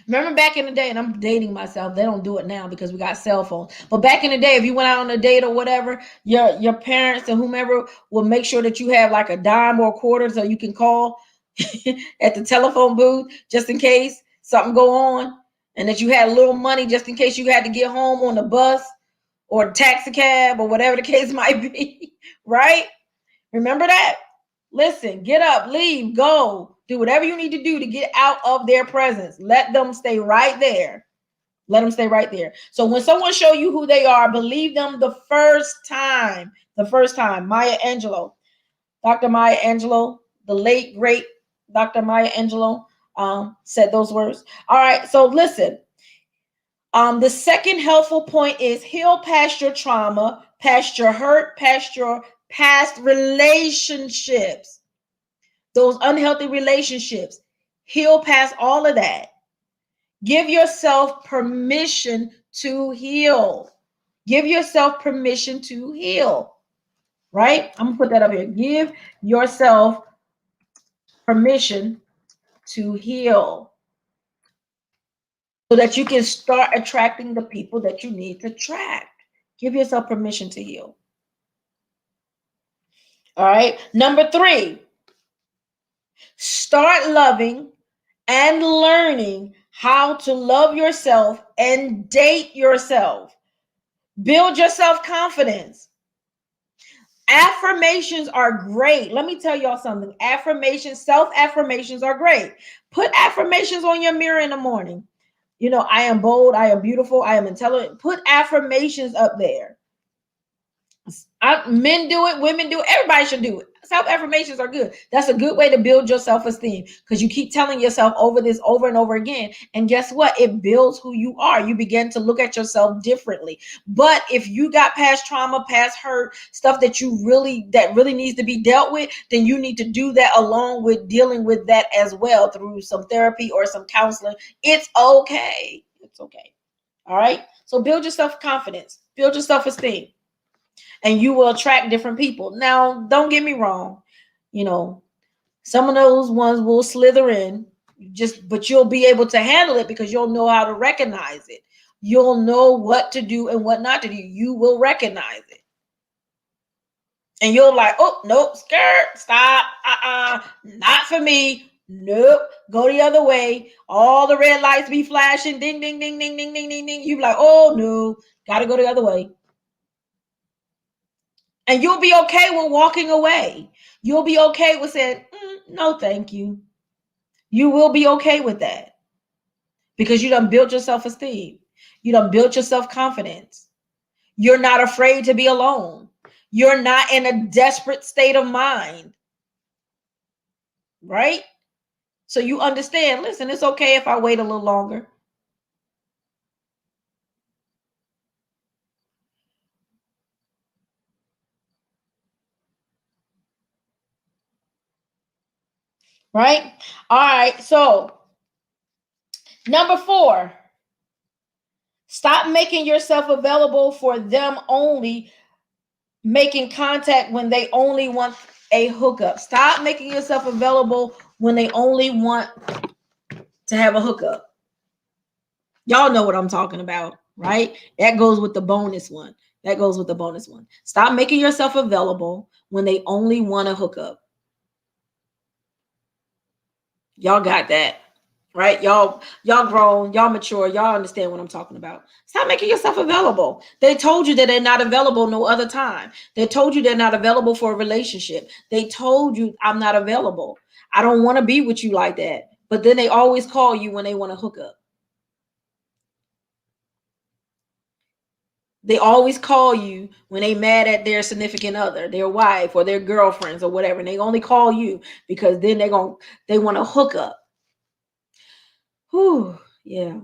Remember back in the day, and I'm dating myself, they don't do it now because we got cell phones. But back in the day, if you went out on a date or whatever, your parents and whomever will make sure that you have like a dime or a quarter so you can call at the telephone booth just in case something go on, and that you had a little money just in case you had to get home on the bus or taxi cab or whatever the case might be. Right? Remember that? Listen, get up, leave, go, do whatever you need to do to get out of their presence. Let them stay right there. Let them stay right there. So when someone show you who they are, believe them the first time. The first time. Maya Angelou, Dr. Maya Angelou, the late great Dr. Maya Angelou said those words. All right. So listen. The second helpful point is heal past your trauma, past your hurt, past your past relationships, those unhealthy relationships. Heal past all of that. Give yourself permission to heal. Give yourself permission to heal, right? I'm going to put that up here. Give yourself permission to heal so that you can start attracting the people that you need to attract. Give yourself permission to heal. All right. Number 3, start loving and learning how to love yourself and date yourself. Build your self-confidence. Affirmations are great. Let me tell y'all something. Affirmations, self-affirmations are great. Put affirmations on your mirror in the morning. You know, I am bold, I am beautiful, I am intelligent. Put affirmations up there. Men do it, women do it, everybody should do it. Self-affirmations are good. That's a good way to build your self-esteem because you keep telling yourself over and over again. And guess what? It builds who you are. You begin to look at yourself differently. But if you got past trauma, past hurt, stuff that really needs to be dealt with, then you need to do that along with dealing with that as well through some therapy or some counseling. It's okay. It's okay. All right. So build your self-confidence, build your self-esteem, and you will attract different people. Now, don't get me wrong. You know, some of those ones will slither in, but you'll be able to handle it because you'll know how to recognize it. You'll know what to do and what not to do. You will recognize it. And you're like, oh, nope, skirt, stop, not for me. Nope, go the other way. All the red lights be flashing, ding, ding, ding, ding, ding, ding, ding, ding. You be like, oh, no, got to go the other way. And you'll be okay with walking away. You'll be okay with saying, no, thank you. You will be okay with that because you done built your self-esteem. You done built your self-confidence. You're not afraid to be alone. You're not in a desperate state of mind, right? So you understand, listen, it's okay if I wait a little longer. Right? All right. So number 4, stop making yourself available for them only, making contact when they only want a hookup. Stop making yourself available when they only want to have a hookup. Y'all know what I'm talking about, right? That goes with the bonus one. Stop making yourself available when they only want a hookup. Y'all got that, right? Y'all grown, y'all mature, y'all understand what I'm talking about. Stop making yourself available. They told you that they're not available no other time. They told you they're not available for a relationship. They told you I'm not available. I don't want to be with you like that. But then they always call you when they want to hook up. They always call you when they mad at their significant other, their wife or their girlfriends or whatever. And they only call you because then they want to hook up. Whew, yeah.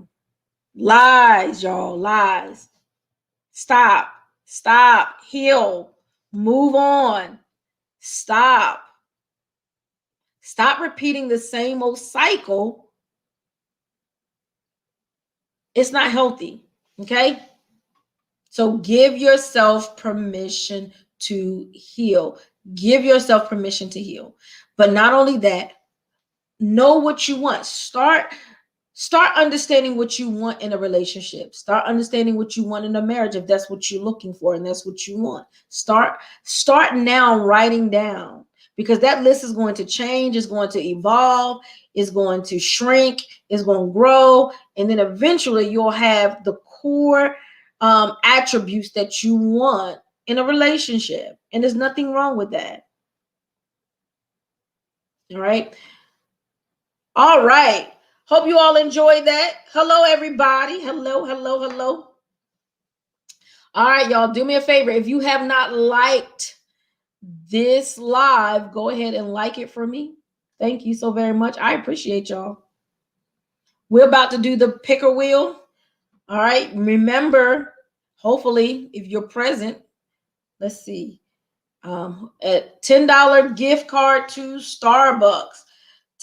Lies, y'all, lies. Stop, heal, move on. Stop repeating the same old cycle. It's not healthy, okay? So give yourself permission to heal. Give yourself permission to heal. But not only that, know what you want. Start understanding what you want in a relationship. Start understanding what you want in a marriage if that's what you're looking for and that's what you want. Start now writing down, because that list is going to change, it's going to evolve, it's going to shrink, it's going to grow, and then eventually you'll have the core attributes that you want in a relationship. And there's nothing wrong with that. All right. All right. Hope you all enjoyed that. Hello, everybody. Hello. All right, y'all, do me a favor. If you have not liked this live, go ahead and like it for me. Thank you so very much. I appreciate y'all. We're about to do the picker wheel. All right. Remember, hopefully, if you're present, let's see. At $10 gift card to Starbucks.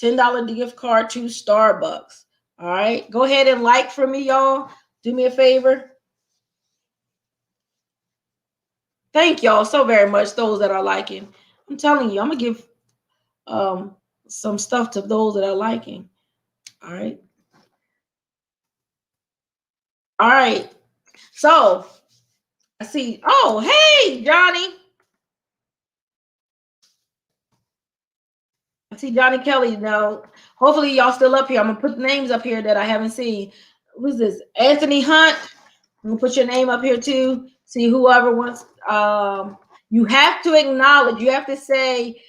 $10 gift card to Starbucks. All right. Go ahead and like for me, y'all. Do me a favor. Thank y'all so very much, those that are liking. I'm telling you, I'm going to give some stuff to those that are liking. All right. All right. So I see. Oh, hey, Johnny. I see Johnny Kelly now. Hopefully, y'all still up here. I'm gonna put names up here that I haven't seen. Who's this? Anthony Hunt. I'm gonna put your name up here too. See whoever wants. You have to acknowledge. You have to say,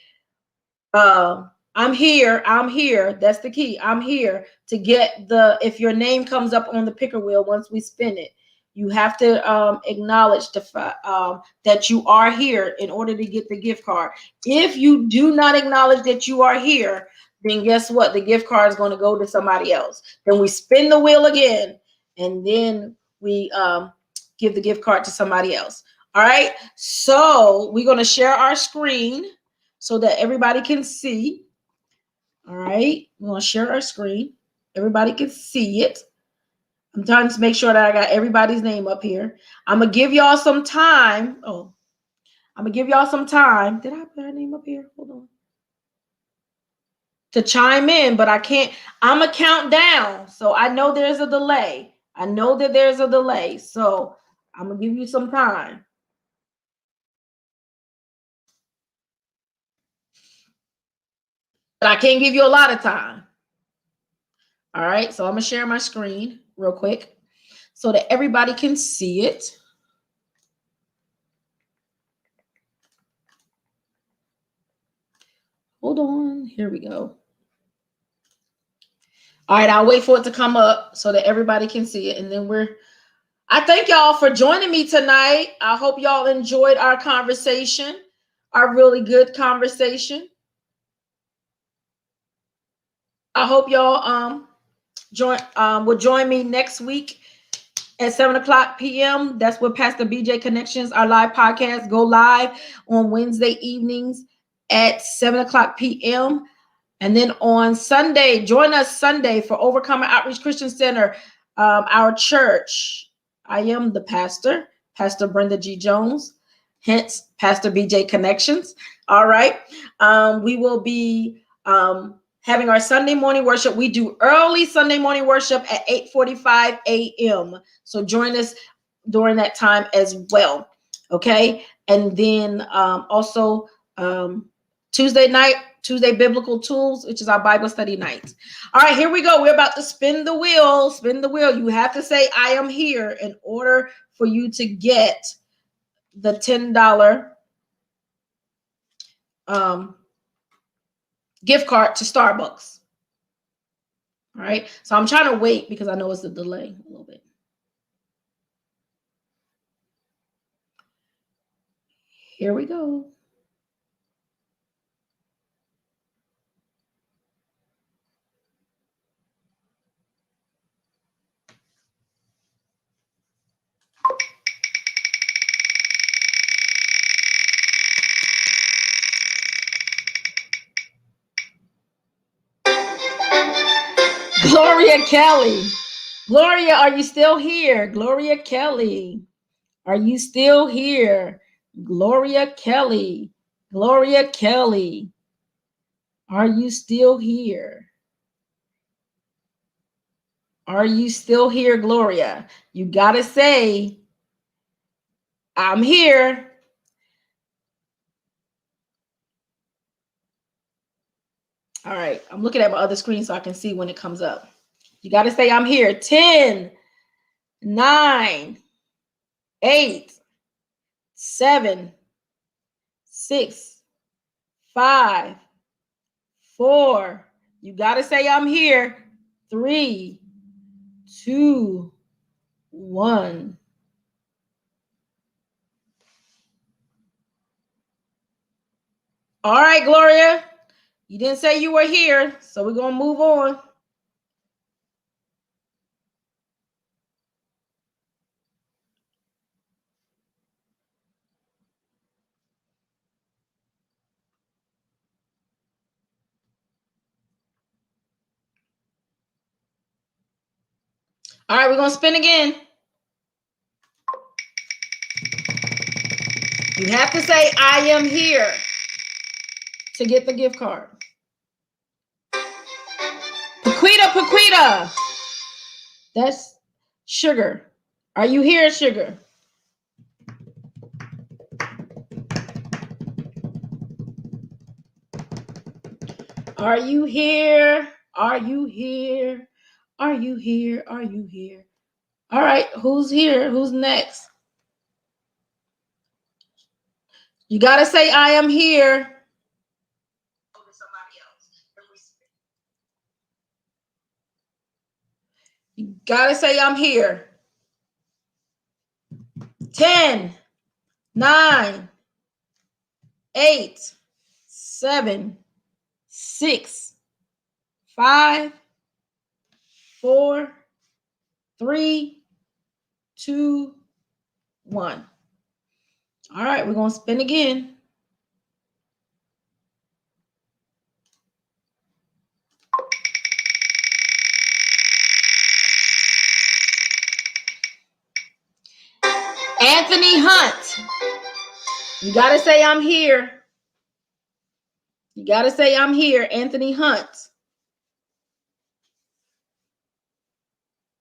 I'm here. I'm here. That's the key. I'm here to get the. If your name comes up on the picker wheel once we spin it, you have to acknowledge that you are here in order to get the gift card. If you do not acknowledge that you are here, then guess what? The gift card is going to go to somebody else. Then we spin the wheel again, and then we give the gift card to somebody else. All right. So we're going to share our screen so that everybody can see. All right. We're going to share our screen. Everybody can see it. I'm trying to make sure that I got everybody's name up here. I'm going to give y'all some time. Oh, I'm going to give y'all some time. Did I put her name up here? Hold on. To chime in, but I can't. I'm going to count down. So I know there's a delay. I know that there's a delay. So I'm going to give you some time. But I can't give you a lot of time. All right. So I'm going to share my screen real quick so that everybody can see it. Hold on. Here we go. All right. I'll wait for it to come up so that everybody can see it. And then I thank y'all for joining me tonight. I hope y'all enjoyed our conversation, our really good conversation. I hope y'all will join me next week at 7:00 p.m. That's where Pastor BJ Connections, our live podcast, go live on Wednesday evenings at 7:00 p.m. And then on Sunday, join us Sunday for Overcomer Outreach Christian Center, our church. I am the pastor, Pastor Brenda G. Jones, hence Pastor BJ Connections. All right. We will be having our Sunday morning worship. We do early Sunday morning worship at 8:45 a.m. So join us during that time as well. Okay. And then also Tuesday Biblical Tools, which is our Bible study night. All right, here we go. We're about to spin the wheel. Spin the wheel. You have to say, I am here in order for you to get the $10 gift card to Starbucks. All right. So I'm trying to wait because I know it's a delay a little bit. Here we go. Gloria Kelly. Gloria, are you still here? Gloria Kelly. Are you still here? Gloria Kelly. Gloria Kelly. Are you still here? Are you still here, Gloria? You got to say, I'm here. All right. I'm looking at my other screen so I can see when it comes up. You got to say, I'm here. 10, 9, 8, 7, 6, 5, 4. You got to say, I'm here. 3, 2, 1. All right, Gloria. You didn't say you were here, so we're going to move on. All right, we're going to spin again. You have to say, I am here to get the gift card. Paquita. That's Sugar. Are you here, Sugar? Are you here? Are you here? Are you here? Are you here? All right, who's here? Who's next? You got to say, I am here. You got to say, I'm here. 10, 9, 8, 7, 6, 5, 4, 3, 2, 1. All right, we're going to spin again. Anthony Hunt. You got to say, I'm here. You got to say, I'm here, Anthony Hunt.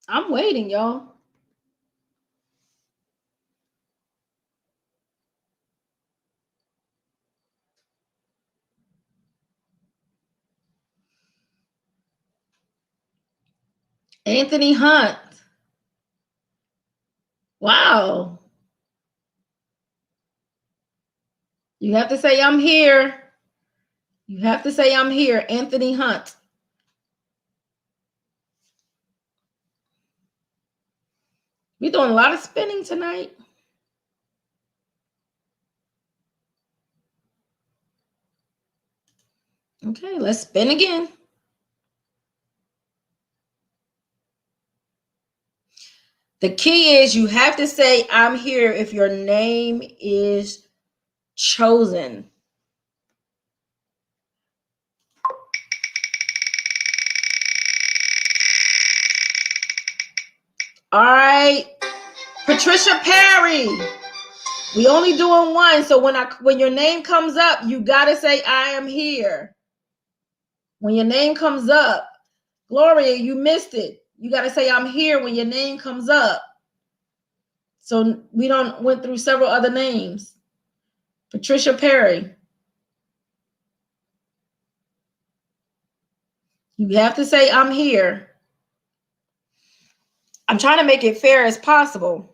I'm waiting, y'all. Anthony Hunt. Wow. You have to say, I'm here. You have to say, I'm here, Anthony Hunt. We're doing a lot of spinning tonight. Okay, let's spin again. The key is you have to say, I'm here if your name is chosen. All right, Patricia Perry. We only doing one, so when your name comes up, you gotta say, I am here. When your name comes up, Gloria, you missed it. You gotta say, I'm here when your name comes up. So we went through several other names. Patricia Perry. You have to say, I'm here. I'm trying to make it fair as possible.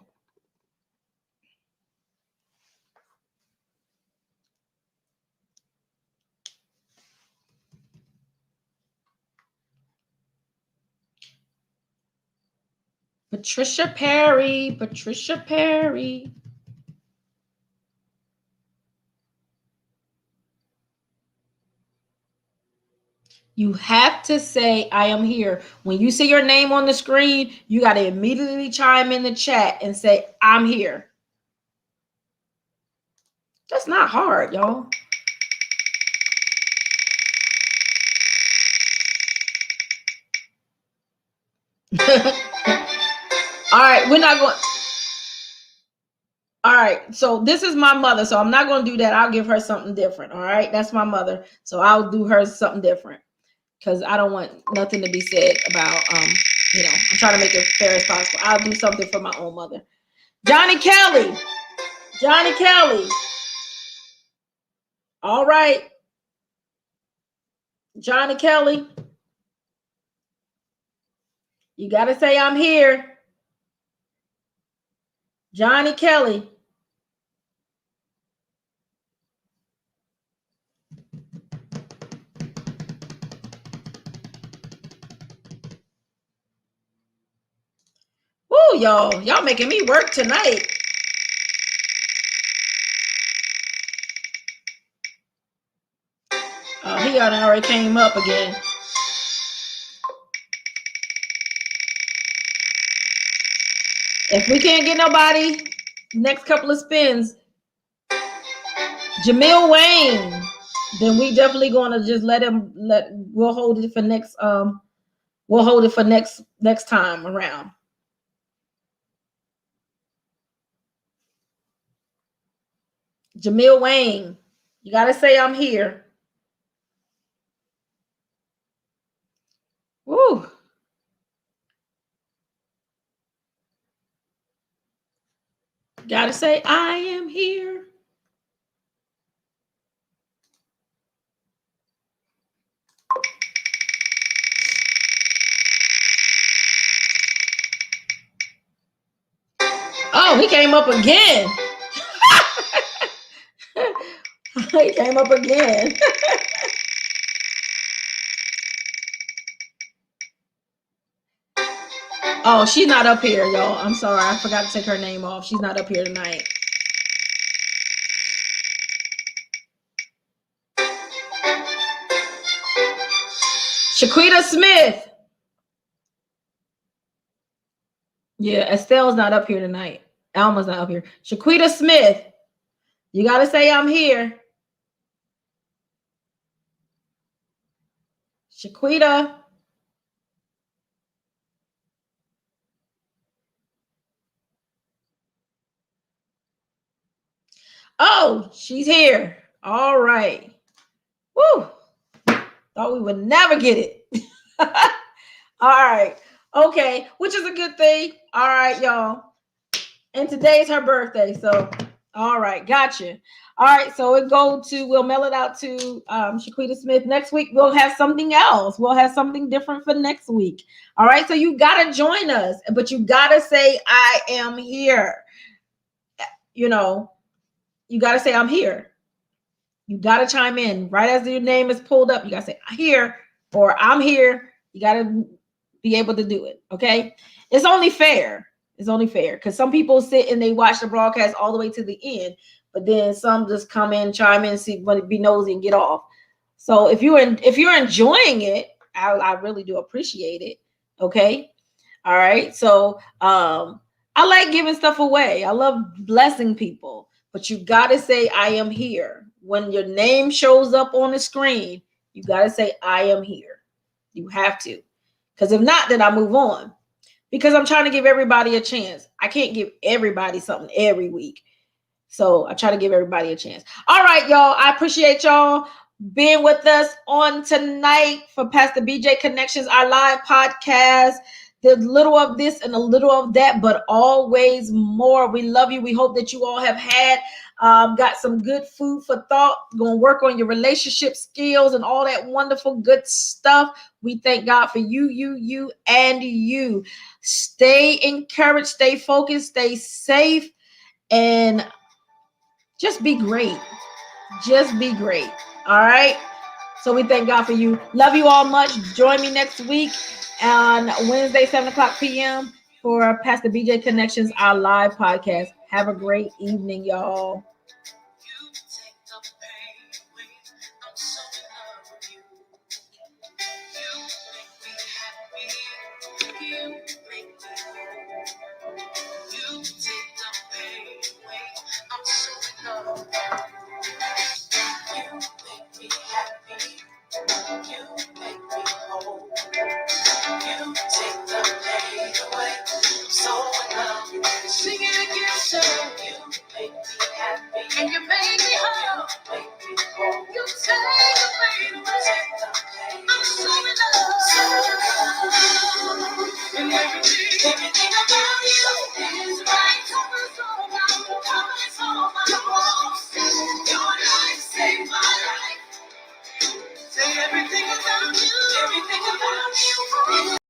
Patricia Perry, Patricia Perry. You have to say, I am here. When you see your name on the screen, you got to immediately chime in the chat and say, I'm here. That's not hard, y'all. All right, we're not going. All right, so this is my mother, so I'm not going to do that. I'll give her something different. All right, that's my mother, so I'll do her something different because I don't want nothing to be said about, I'm trying to make it fair as possible. I'll do something for my own mother. Johnny Kelly. Johnny Kelly. All right. Johnny Kelly. You got to say, I'm here. Johnny Kelly. Woo, y'all making me work tonight. Oh, he already came up again. If we can't get nobody, next couple of spins, Jamil Wayne, then we definitely gonna just we'll hold it for next next time around. Jamil Wayne, you got to say I'm here. Woo. Got to say I am here. Oh, he came up again. He came up again. Oh, she's not up here, y'all. I'm sorry. I forgot to take her name off. She's not up here tonight. Shaquita Smith. Yeah, Estelle's not up here tonight. Alma's not up here. Shaquita Smith. You got to say I'm here. Shaquita. Oh, she's here. All right. Woo. Thought we would never get it. All right. Okay. Which is a good thing. All right, y'all. And today's her birthday. So, all right. Gotcha. All right. So we'll mail it out to Shaquita Smith. Next week, we'll have something else. We'll have something different for next week. All right. So you got to join us, but you got to say, I am here. You know, you got to say, I'm here. You got to chime in right as your name is pulled up. You got to say here or I'm here. You got to be able to do it. Okay. It's only fair. It's only fair because some people sit and they watch the broadcast all the way to the end, but then some just come in, chime in, see what be nosy and get off. So if you're enjoying it, I really do appreciate it. Okay. All right. So I like giving stuff away. I love blessing people, but you got to say I am here. When your name shows up on the screen, you got to say, I am here. You have to. Because if not, then I move on. Because I'm trying to give everybody a chance. I can't give everybody something every week. So I try to give everybody a chance. All right, y'all. I appreciate y'all being with us on tonight for Pastor BJ Connections, our live podcast. There's a little of this and a little of that, but always more. We love you. We hope that you all have had got some good food for thought. Going to work on your relationship skills and all that wonderful good stuff. We thank God for you, and you. Stay encouraged, stay focused, stay safe, and just be great. Just be great. All right. So we thank God for you. Love you all much. Join me next week on Wednesday, 7:00 p.m. for Pastor BJ Connections, our live podcast. Have a great evening, y'all. Sing it again, so you make me happy, and you make me whole. You take the pain away. I'm so in love, and everything about you is right. It's all about your life saved my life. Say everything about you, everything about you.